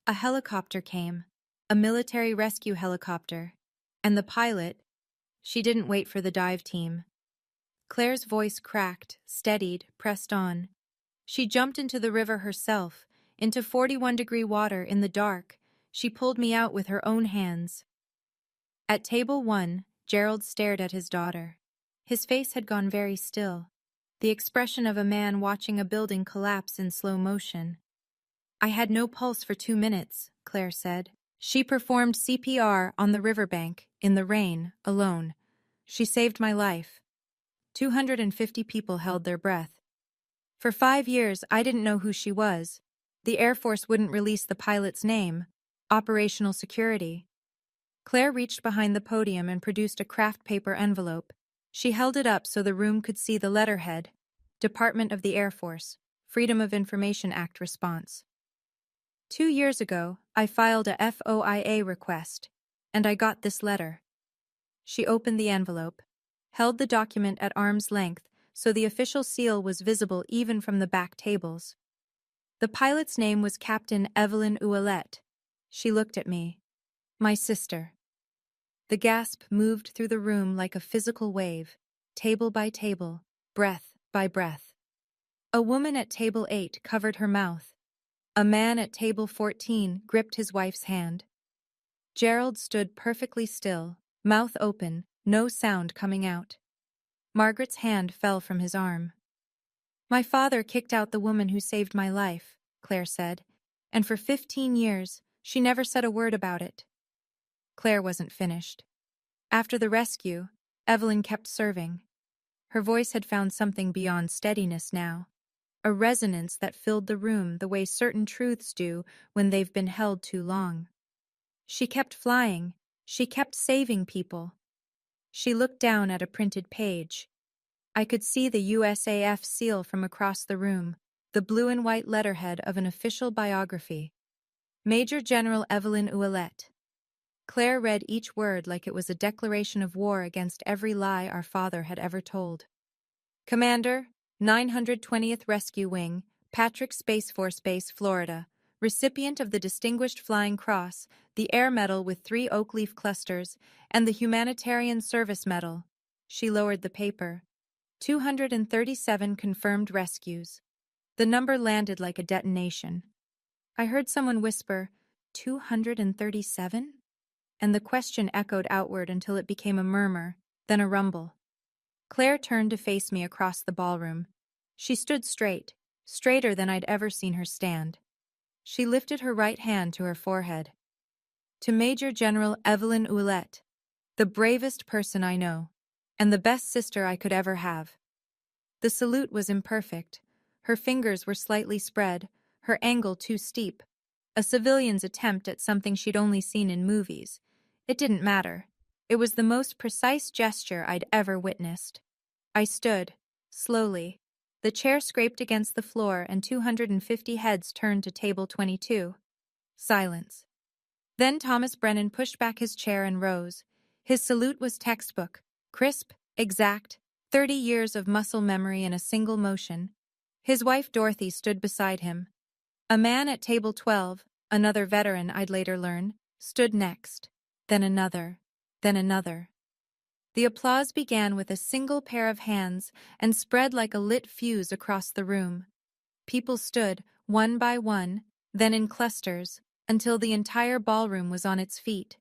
A helicopter came, a military rescue helicopter, and the pilot, she didn't wait for the dive team. Claire's voice cracked, steadied, pressed on. She jumped into the river herself, into 41-degree water in the dark. She pulled me out with her own hands. At table 1, Gerald stared at his daughter. His face had gone very still, the expression of a man watching a building collapse in slow motion. I had no pulse for 2 minutes, Claire said. She performed CPR on the riverbank, in the rain, alone. She saved my life. 250 people held their breath. For 5 years, I didn't know who she was. The Air Force wouldn't release the pilot's name. Operational security. Claire reached behind the podium and produced a craft paper envelope. She held it up so the room could see the letterhead. Department of the Air Force. Freedom of Information Act response. 2 years ago, I filed a FOIA request, and I got this letter. She opened the envelope, held the document at arm's length so the official seal was visible even from the back tables. The pilot's name was Captain Evelyn Ouellette. She looked at me. My sister. The gasp moved through the room like a physical wave, table by table, breath by breath. A woman at table 8 covered her mouth. A man at table 14 gripped his wife's hand. Gerald stood perfectly still, mouth open, no sound coming out. Margaret's hand fell from his arm. My father kicked out the woman who saved my life, Claire said, and for 15 years, she never said a word about it. Claire wasn't finished. After the rescue, Evelyn kept serving. Her voice had found something beyond steadiness now, a resonance that filled the room the way certain truths do when they've been held too long. She kept flying. She kept saving people. She looked down at a printed page. I could see the USAF seal from across the room, the blue and white letterhead of an official biography. Major General Evelyn Ouellette. Claire read each word like it was a declaration of war against every lie our father had ever told. Commander, 920th Rescue Wing, Patrick Space Force Base, Florida. Recipient of the Distinguished Flying Cross, the Air Medal with 3 oak leaf clusters, and the Humanitarian Service Medal. She lowered the paper. 237 confirmed rescues. The number landed like a detonation. I heard someone whisper, 237? And the question echoed outward until it became a murmur, then a rumble. Claire turned to face me across the ballroom. She stood straight, straighter than I'd ever seen her stand. She lifted her right hand to her forehead. To Major General Evelyn Ouellette, the bravest person I know, and the best sister I could ever have. The salute was imperfect. Her fingers were slightly spread, her angle too steep. A civilian's attempt at something she'd only seen in movies. It didn't matter. It was the most precise gesture I'd ever witnessed. I stood, slowly. The chair scraped against the floor and 250 heads turned to table 22. Silence. Then Thomas Brennan pushed back his chair and rose. His salute was textbook, crisp, exact, 30 years of muscle memory in a single motion. His wife Dorothy stood beside him. A man at table 12, another veteran I'd later learn, stood next. Then another. Then another. The applause began with a single pair of hands and spread like a lit fuse across the room. People stood, one by one, then in clusters, until the entire ballroom was on its feet.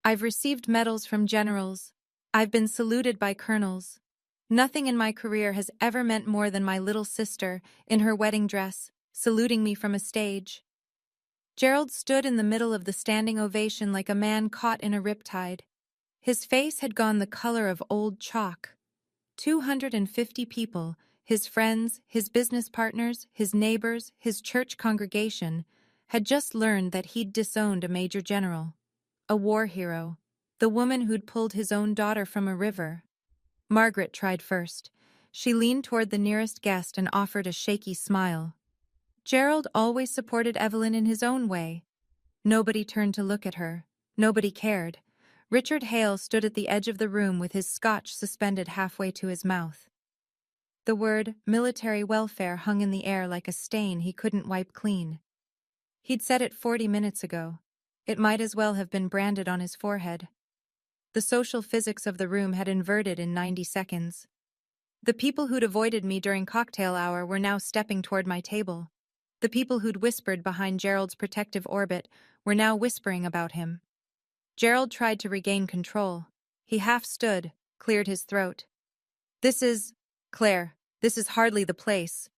I've received medals from generals. I've been saluted by colonels. Nothing in my career has ever meant more than my little sister, in her wedding dress, saluting me from a stage. Gerald stood in the middle of the standing ovation like a man caught in a riptide. His face had gone the color of old chalk. 250 people, his friends, his business partners, his neighbors, his church congregation, had just learned that he'd disowned a major general, a war hero, the woman who'd pulled his own daughter from a river. Margaret tried first. She leaned toward the nearest guest and offered a shaky smile. Gerald always supported Evelyn in his own way. Nobody turned to look at her. Nobody cared. Richard Hale stood at the edge of the room with his scotch suspended halfway to his mouth. The word military welfare hung in the air like a stain he couldn't wipe clean. He'd said it 40 minutes ago. It might as well have been branded on his forehead. The social physics of the room had inverted in 90 seconds. The people who'd avoided me during cocktail hour were now stepping toward my table. The people who'd whispered behind Gerald's protective orbit were now whispering about him. Gerald tried to regain control. He half stood, cleared his throat. Claire, this is hardly the place.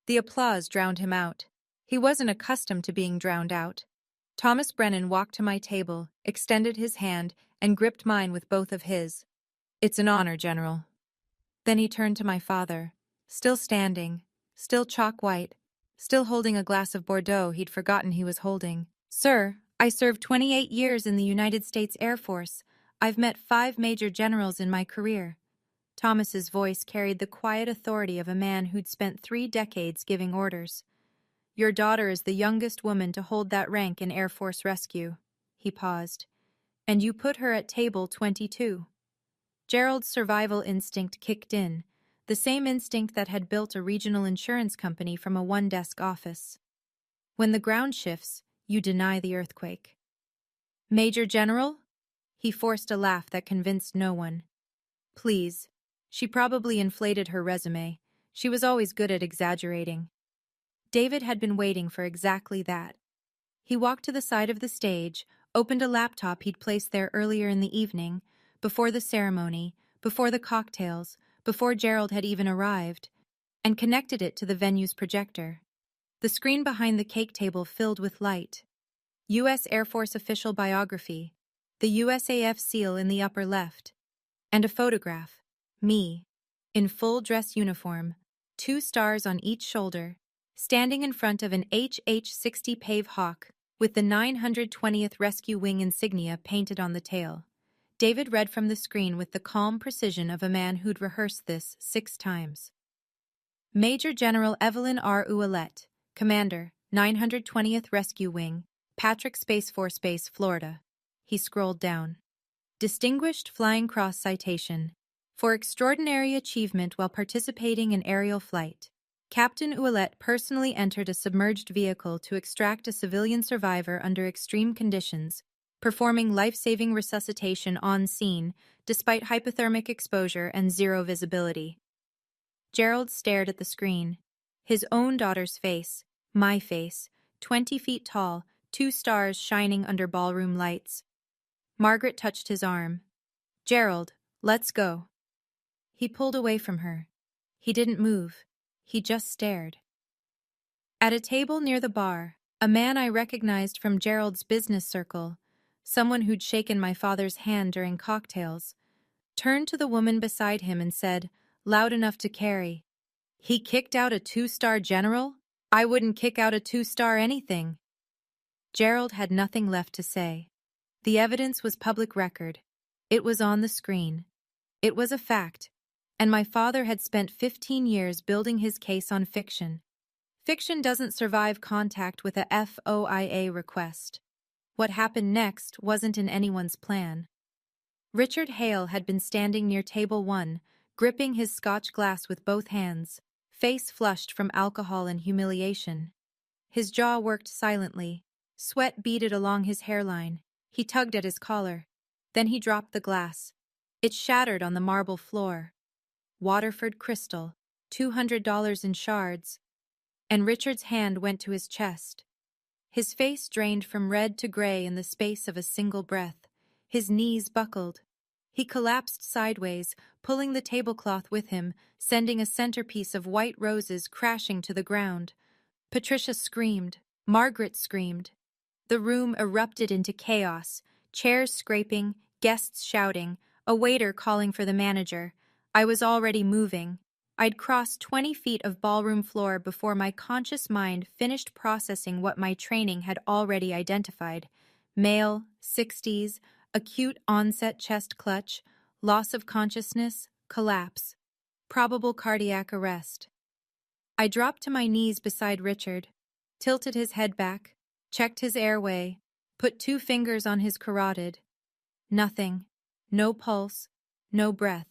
The applause drowned him out. He wasn't accustomed to being drowned out. Thomas Brennan walked to my table, extended his hand, and gripped mine with both of his. It's an honor, General. Then he turned to my father, still standing, still chalk-white, still holding a glass of Bordeaux he'd forgotten he was holding. Sir, I served 28 years in the United States Air Force. I've met 5 major generals in my career. Thomas's voice carried the quiet authority of a man who'd spent 3 decades giving orders. Your daughter is the youngest woman to hold that rank in Air Force rescue. He paused. And you put her at table 22. Gerald's survival instinct kicked in, the same instinct that had built a regional insurance company from a one-desk office. When the ground shifts, you deny the earthquake. Major General? He forced a laugh that convinced no one. Please. She probably inflated her resume. She was always good at exaggerating. David had been waiting for exactly that. He walked to the side of the stage, opened a laptop he'd placed there earlier in the evening, before the ceremony, before the cocktails, before Gerald had even arrived, and connected it to the venue's projector. The screen behind the cake table filled with light. U.S. Air Force official biography, the USAF seal in the upper left, and a photograph, me, in full dress uniform, 2 stars on each shoulder, standing in front of an HH-60 Pave Hawk with the 920th Rescue Wing insignia painted on the tail. David read from the screen with the calm precision of a man who'd rehearsed this 6 times. Major General Evelyn R. Ouellette, Commander, 920th Rescue Wing, Patrick Space Force Base, Florida. He scrolled down. Distinguished Flying Cross Citation. For extraordinary achievement while participating in aerial flight, Captain Ouellette personally entered a submerged vehicle to extract a civilian survivor under extreme conditions, performing life-saving resuscitation on scene despite hypothermic exposure and zero visibility. Gerald stared at the screen. His own daughter's face, my face, 20 feet tall, 2 stars shining under ballroom lights. Margaret touched his arm. "Gerald, let's go." He pulled away from her. He didn't move. He just stared. At a table near the bar, a man I recognized from Gerald's business circle, someone who'd shaken my father's hand during cocktails, turned to the woman beside him and said, loud enough to carry, "He kicked out a 2-star general? I wouldn't kick out a 2-star anything." Gerald had nothing left to say. The evidence was public record. It was on the screen. It was a fact. And my father had spent 15 years building his case on fiction. Fiction doesn't survive contact with a FOIA request. What happened next wasn't in anyone's plan. Richard Hale had been standing near table 1, gripping his Scotch glass with both hands, face flushed from alcohol and humiliation. His jaw worked silently. Sweat beaded along his hairline. He tugged at his collar. Then he dropped the glass. It shattered on the marble floor. Waterford crystal, $200 in shards. And Richard's hand went to his chest. His face drained from red to gray in the space of a single breath. His knees buckled. He collapsed sideways, pulling the tablecloth with him, sending a centerpiece of white roses crashing to the ground. Patricia screamed. Margaret screamed. The room erupted into chaos, chairs scraping, guests shouting, a waiter calling for the manager. I was already moving. I'd crossed 20 feet of ballroom floor before my conscious mind finished processing what my training had already identified. Male, 60s, acute onset chest clutch, loss of consciousness, collapse. Probable cardiac arrest. I dropped to my knees beside Richard, tilted his head back, checked his airway, put 2 fingers on his carotid. Nothing. No pulse. No breath.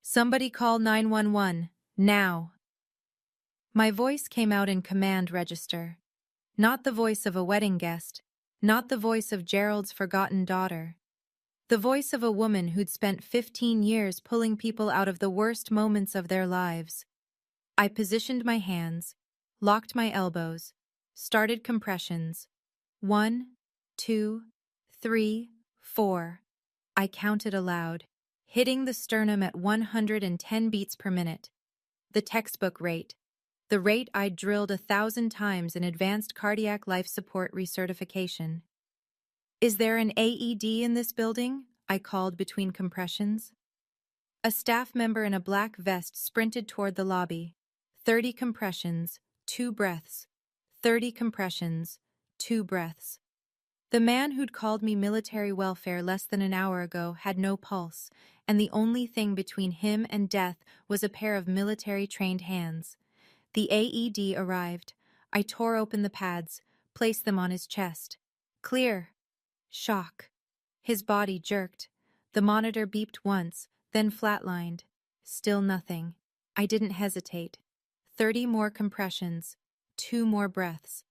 "Somebody call 911, now." My voice came out in command register. Not the voice of a wedding guest, not the voice of Gerald's forgotten daughter. The voice of a woman who'd spent 15 years pulling people out of the worst moments of their lives. I positioned my hands, locked my elbows, started compressions. 1, 2, 3, 4. I counted aloud, hitting the sternum at 110 beats per minute. The textbook rate. The rate I'd drilled 1,000 times in advanced cardiac life support recertification. "Is there an AED in this building?" I called between compressions. A staff member in a black vest sprinted toward the lobby. 30 compressions, 2 breaths. 30 compressions, 2 breaths. The man who'd called me military welfare less than an hour ago had no pulse, and the only thing between him and death was a pair of military-trained hands. The AED arrived. I tore open the pads, placed them on his chest. Clear. Shock. His body jerked. The monitor beeped once, then flatlined. Still nothing. I didn't hesitate. 30 more compressions. 2 more breaths.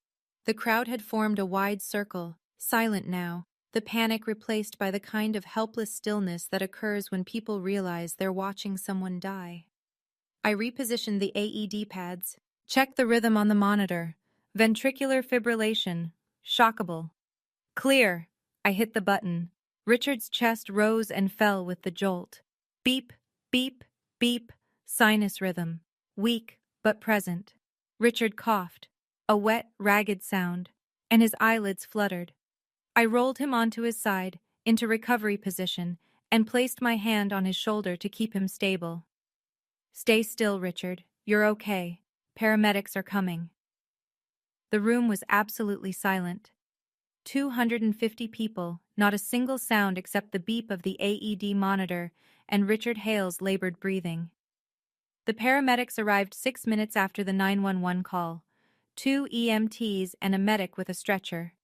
The crowd had formed a wide circle, silent now, the panic replaced by the kind of helpless stillness that occurs when people realize they're watching someone die. I repositioned the AED pads, checked the rhythm on the monitor. Ventricular fibrillation. Shockable. Clear. I hit the button. Richard's chest rose and fell with the jolt. Beep, beep, beep. Sinus rhythm. Weak, but present. Richard coughed. A wet, ragged sound, and his eyelids fluttered. I rolled him onto his side, into recovery position, and placed my hand on his shoulder to keep him stable. "Stay still, Richard. You're okay. Paramedics are coming." The room was absolutely silent. 250 people, not a single sound except the beep of the AED monitor and Richard Hale's labored breathing. The paramedics arrived 6 minutes after the 911 call. 2 EMTs and a medic with a stretcher.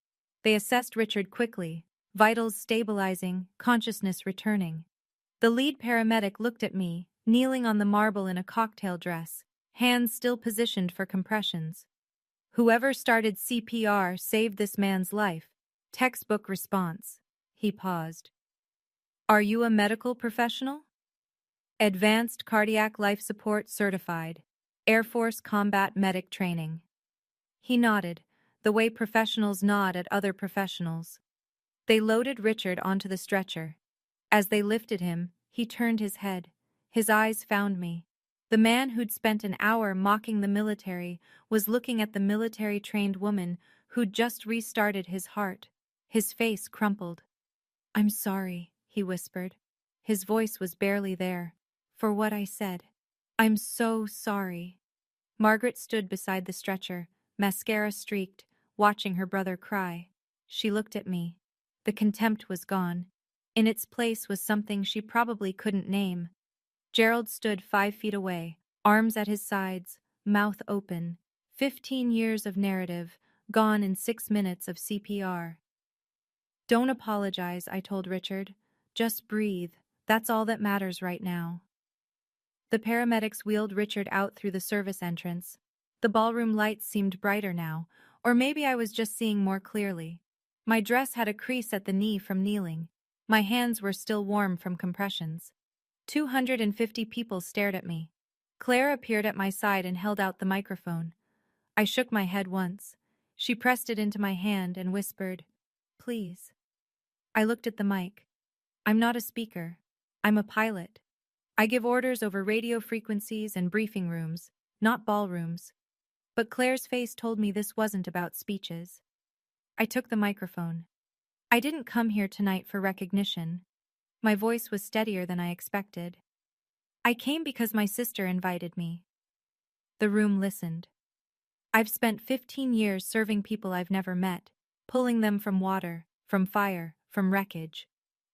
They assessed Richard quickly, vitals stabilizing, consciousness returning. The lead paramedic looked at me, kneeling on the marble in a cocktail dress, hands still positioned for compressions. Whoever started CPR saved this man's life. Textbook response. He paused. Are you a medical professional? Advanced Cardiac Life Support Certified. Air Force Combat Medic Training. He nodded, the way professionals nod at other professionals. They loaded Richard onto the stretcher. As they lifted him, he turned his head. His eyes found me. The man who'd spent an hour mocking the military was looking at the military-trained woman who'd just restarted his heart. His face crumpled. I'm sorry, he whispered. His voice was barely there. For what I said. I'm so sorry. Margaret stood beside the stretcher, mascara streaked, watching her brother cry. She looked at me. The contempt was gone. In its place was something she probably couldn't name. Gerald stood 5 feet away, arms at his sides, mouth open. 15 years of narrative, gone in 6 minutes of CPR. Don't apologize, I told Richard. Just breathe. That's all that matters right now. The paramedics wheeled Richard out through the service entrance. The ballroom lights seemed brighter now, or maybe I was just seeing more clearly. My dress had a crease at the knee from kneeling. My hands were still warm from compressions. 250 people stared at me. Claire appeared at my side and held out the microphone. I shook my head once. She pressed it into my hand and whispered, "Please." I looked at the mic. I'm not a speaker. I'm a pilot. I give orders over radio frequencies and briefing rooms, not ballrooms. But Claire's face told me this wasn't about speeches. I took the microphone. I didn't come here tonight for recognition. My voice was steadier than I expected. I came because my sister invited me. The room listened. I've spent 15 years serving people I've never met, pulling them from water, from fire, from wreckage.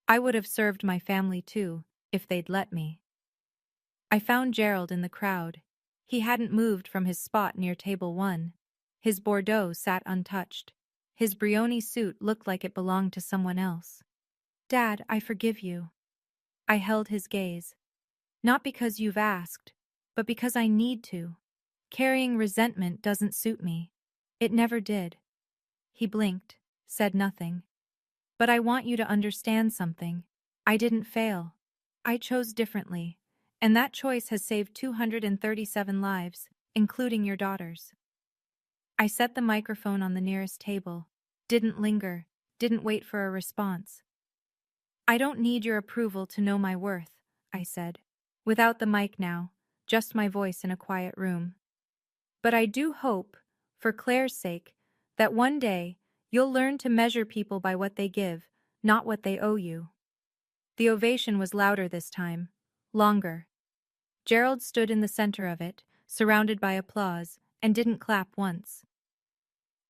I would have served my family too, if they'd let me. I found Gerald in the crowd. He hadn't moved from his spot near table 1. His Bordeaux sat untouched. His Brioni suit looked like it belonged to someone else. Dad, I forgive you. I held his gaze. Not because you've asked, but because I need to. Carrying resentment doesn't suit me. It never did. He blinked, said nothing. But I want you to understand something. I didn't fail. I chose differently, and that choice has saved 237 lives, including your daughter's. I set the microphone on the nearest table, didn't linger, didn't wait for a response. I don't need your approval to know my worth, I said. Without the mic now, just my voice in a quiet room. But I do hope, for Claire's sake, that one day you'll learn to measure people by what they give, not what they owe you. The ovation was louder this time, longer. Gerald stood in the center of it, surrounded by applause, and didn't clap once.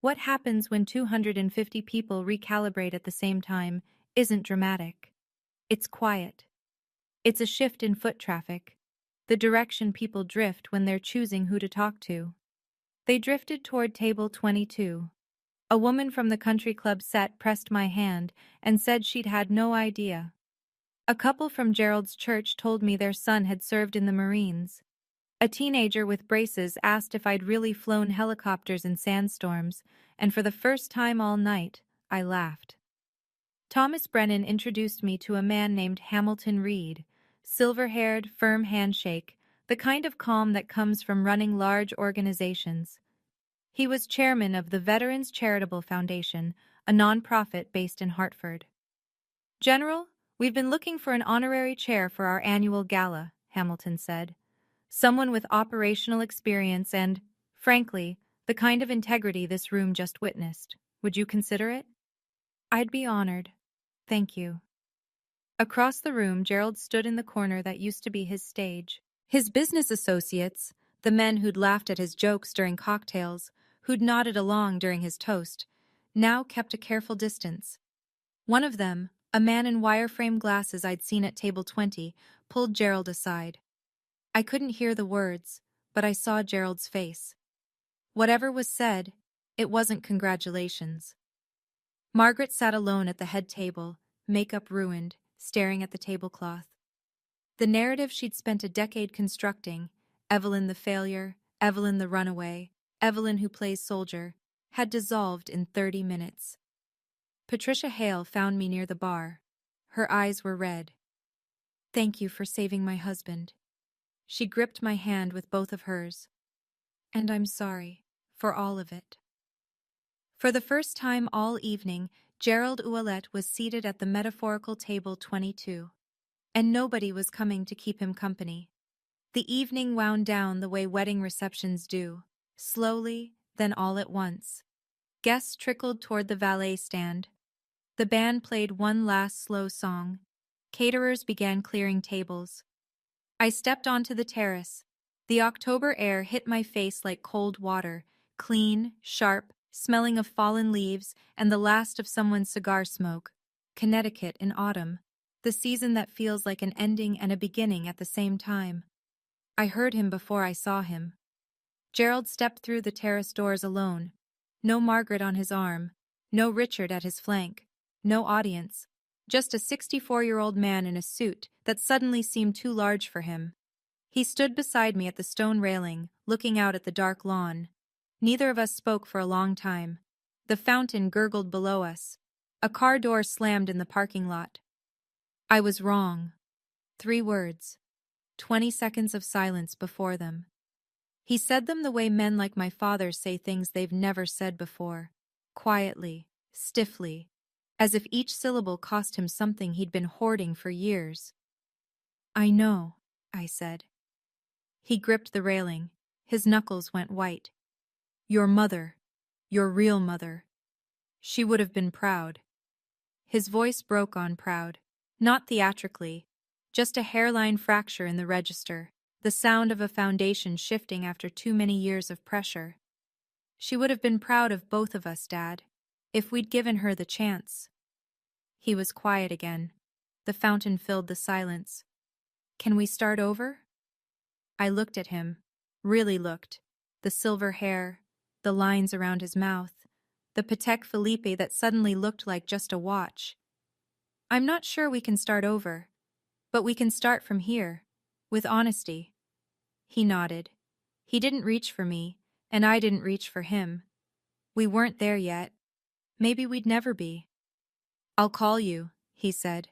What happens when 250 people recalibrate at the same time isn't dramatic. It's quiet. It's a shift in foot traffic, the direction people drift when they're choosing who to talk to. They drifted toward table 22. A woman from the country club set pressed my hand and said she'd had no idea. A couple from Gerald's church told me their son had served in the Marines. A teenager with braces asked if I'd really flown helicopters in sandstorms, and for the first time all night, I laughed. Thomas Brennan introduced me to a man named Hamilton Reed, silver-haired, firm handshake, the kind of calm that comes from running large organizations. He was chairman of the Veterans Charitable Foundation, a nonprofit based in Hartford. General, we've been looking for an honorary chair for our annual gala, Hamilton said. Someone with operational experience and, frankly, the kind of integrity this room just witnessed. Would you consider it? I'd be honored. Thank you. Across the room, Gerald stood in the corner that used to be his stage. His business associates, the men who'd laughed at his jokes during cocktails, who'd nodded along during his toast, now kept a careful distance. One of them, a man in wireframe glasses I'd seen at table 20, pulled Gerald aside. I couldn't hear the words, but I saw Gerald's face. Whatever was said, it wasn't congratulations. Margaret sat alone at the head table, makeup ruined, staring at the tablecloth. The narrative she'd spent a decade constructing, Evelyn the failure, Evelyn the runaway, Evelyn who plays soldier, had dissolved in 30 minutes. Patricia Hale found me near the bar. Her eyes were red. "Thank you for saving my husband." She gripped my hand with both of hers. "And I'm sorry for all of it." For the first time all evening, Gerald Ouellette was seated at the metaphorical table 22. And nobody was coming to keep him company. The evening wound down the way wedding receptions do, slowly, then all at once. Guests trickled toward the valet stand. The band played one last slow song. Caterers began clearing tables. I stepped onto the terrace. The October air hit my face like cold water, clean, sharp, smelling of fallen leaves and the last of someone's cigar smoke. Connecticut in autumn, the season that feels like an ending and a beginning at the same time. I heard him before I saw him. Gerald stepped through the terrace doors alone. No Margaret on his arm, no Richard at his flank, no audience. Just a 64-year-old man in a suit that suddenly seemed too large for him. He stood beside me at the stone railing, looking out at the dark lawn. Neither of us spoke for a long time. The fountain gurgled below us. A car door slammed in the parking lot. I was wrong. 3 words. 20 seconds of silence before them. He said them the way men like my father say things they've never said before. Quietly, stiffly, as if each syllable cost him something he'd been hoarding for years. "I know," I said. He gripped the railing. His knuckles went white. "Your mother, your real mother. She would have been proud." His voice broke on proud, not theatrically, just a hairline fracture in the register, the sound of a foundation shifting after too many years of pressure. "She would have been proud of both of us, Dad, if we'd given her the chance." He was quiet again. The fountain filled the silence. "Can we start over?" I looked at him, really looked. The silver hair, the lines around his mouth, the Patek Philippe that suddenly looked like just a watch. "I'm not sure we can start over, but we can start from here, with honesty." He nodded. He didn't reach for me, and I didn't reach for him. We weren't there yet. Maybe we'd never be. "I'll call you," he said.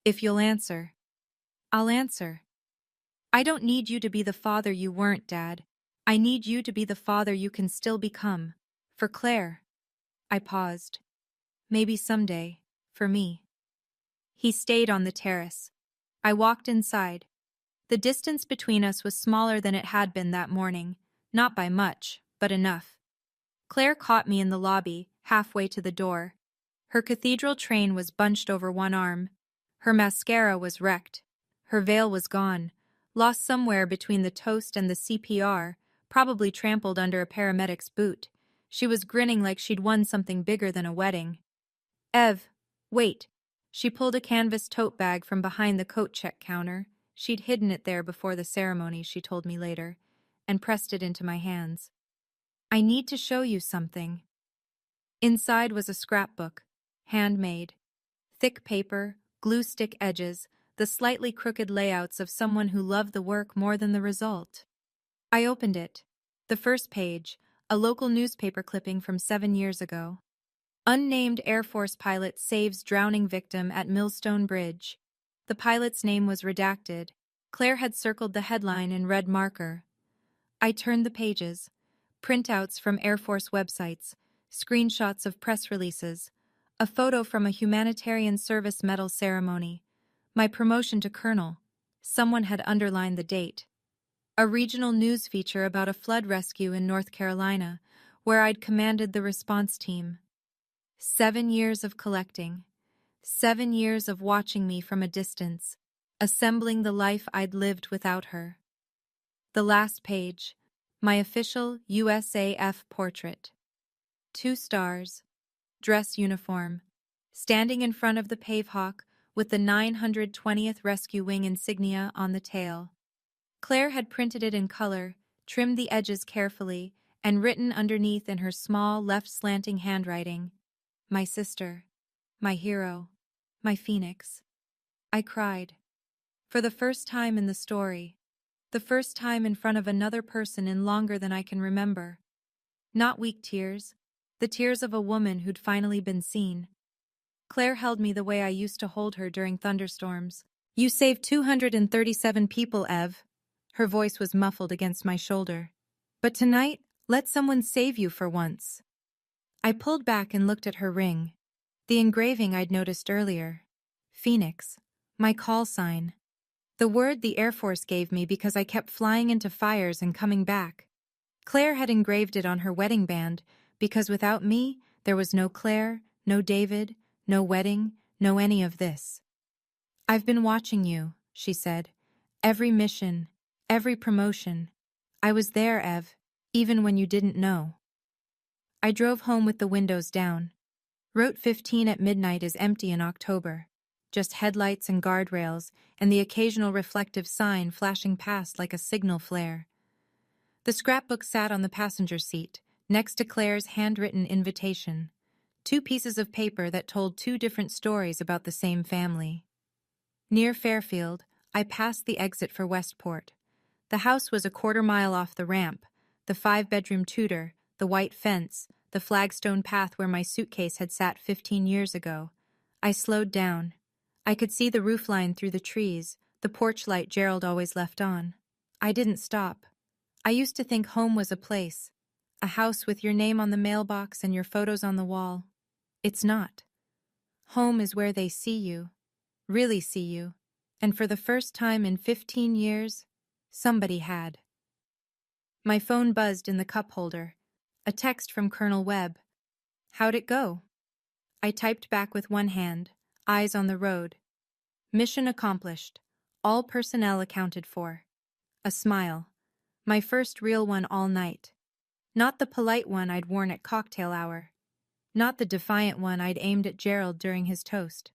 "If you'll answer." "I'll answer." "I don't need you to be the father you weren't, Dad. I need you to be the father you can still become. For Claire." I paused. "Maybe someday, for me." He stayed on the terrace. I walked inside. The distance between us was smaller than it had been that morning, not by much, but enough. Claire caught me in the lobby, halfway to the door. Her cathedral train was bunched over one arm. Her mascara was wrecked. Her veil was gone, lost somewhere between the toast and the CPR, probably trampled under a paramedic's boot. She was grinning like she'd won something bigger than a wedding. "Ev, wait." She pulled a canvas tote bag from behind the coat check counter. She'd hidden it there before the ceremony, she told me later, and pressed it into my hands. "I need to show you something." Inside was a scrapbook, handmade. Thick paper, glue stick edges, the slightly crooked layouts of someone who loved the work more than the result. I opened it. The first page, a local newspaper clipping from 7 years ago. Unnamed Air Force pilot saves drowning victim at Millstone Bridge. The pilot's name was redacted. Claire had circled the headline in red marker. I turned the pages. Printouts from Air Force websites, screenshots of press releases, a photo from a humanitarian service medal ceremony, my promotion to colonel. Someone had underlined the date. A regional news feature about a flood rescue in North Carolina, where I'd commanded the response team. 7 years of collecting. 7 years of watching me from a distance, assembling the life I'd lived without her. The last page, my official USAF portrait. 2 stars, dress uniform, standing in front of the Pavehawk with the 920th Rescue Wing insignia on the tail. Claire had printed it in color, trimmed the edges carefully, and written underneath in her small left slanting handwriting, "My sister." My hero. My phoenix. I cried. For the first time in the story. The first time in front of another person in longer than I can remember. Not weak tears. The tears of a woman who'd finally been seen. Claire held me the way I used to hold her during thunderstorms. You saved 237 people, Ev. Her voice was muffled against my shoulder. But tonight, let someone save you for once. I pulled back and looked at her ring. The engraving I'd noticed earlier. Phoenix. My call sign. The word the Air Force gave me because I kept flying into fires and coming back. Claire had engraved it on her wedding band because without me, there was no Claire, no David, no wedding, no any of this. I've been watching you, she said. Every mission, every promotion. I was there, Ev, even when you didn't know. I drove home with the windows down. Route 15 at midnight is empty in October. Just headlights and guardrails, and the occasional reflective sign flashing past like a signal flare. The scrapbook sat on the passenger seat, next to Claire's handwritten invitation. 2 pieces of paper that told 2 different stories about the same family. Near Fairfield, I passed the exit for Westport. The house was a quarter-mile off the ramp, the 5-bedroom Tudor, the white fence, the flagstone path where my suitcase had sat 15 years ago. I slowed down. I could see the roofline through the trees, the porch light Gerald always left on. I didn't stop. I used to think home was a place, a house with your name on the mailbox and your photos on the wall. It's not. Home is where they see you, really see you, and for the first time in 15 years, somebody had. My phone buzzed in the cup holder. A text from Colonel Webb. How'd it go? I typed back with one hand, eyes on the road. Mission accomplished. All personnel accounted for. A smile. My first real one all night. Not the polite one I'd worn at cocktail hour. Not the defiant one I'd aimed at Gerald during his toast.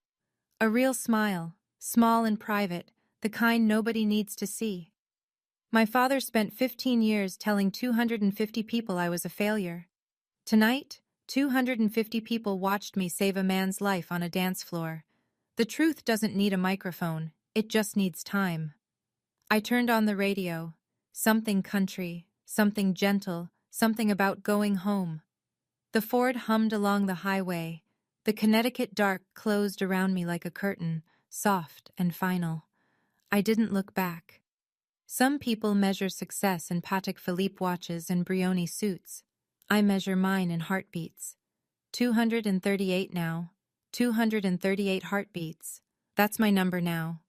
A real smile, small and private, the kind nobody needs to see. My father spent 15 years telling 250 people I was a failure. Tonight, 250 people watched me save a man's life on a dance floor. The truth doesn't need a microphone, it just needs time. I turned on the radio. Something country, something gentle, something about going home. The Ford hummed along the highway. The Connecticut dark closed around me like a curtain, soft and final. I didn't look back. Some people measure success in Patek Philippe watches and Brioni suits. I measure mine in heartbeats. 238 now. 238 heartbeats. That's my number now.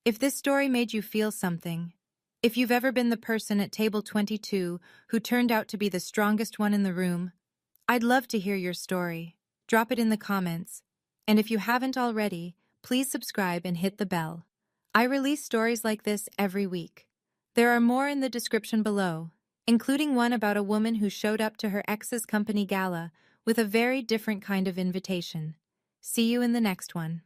If this story made you feel something, if you've ever been the person at table 22 who turned out to be the strongest one in the room, I'd love to hear your story. Drop it in the comments. And if you haven't already, please subscribe and hit the bell. I release stories like this every week. There are more in the description below, including one about a woman who showed up to her ex's company gala with a very different kind of invitation. See you in the next one.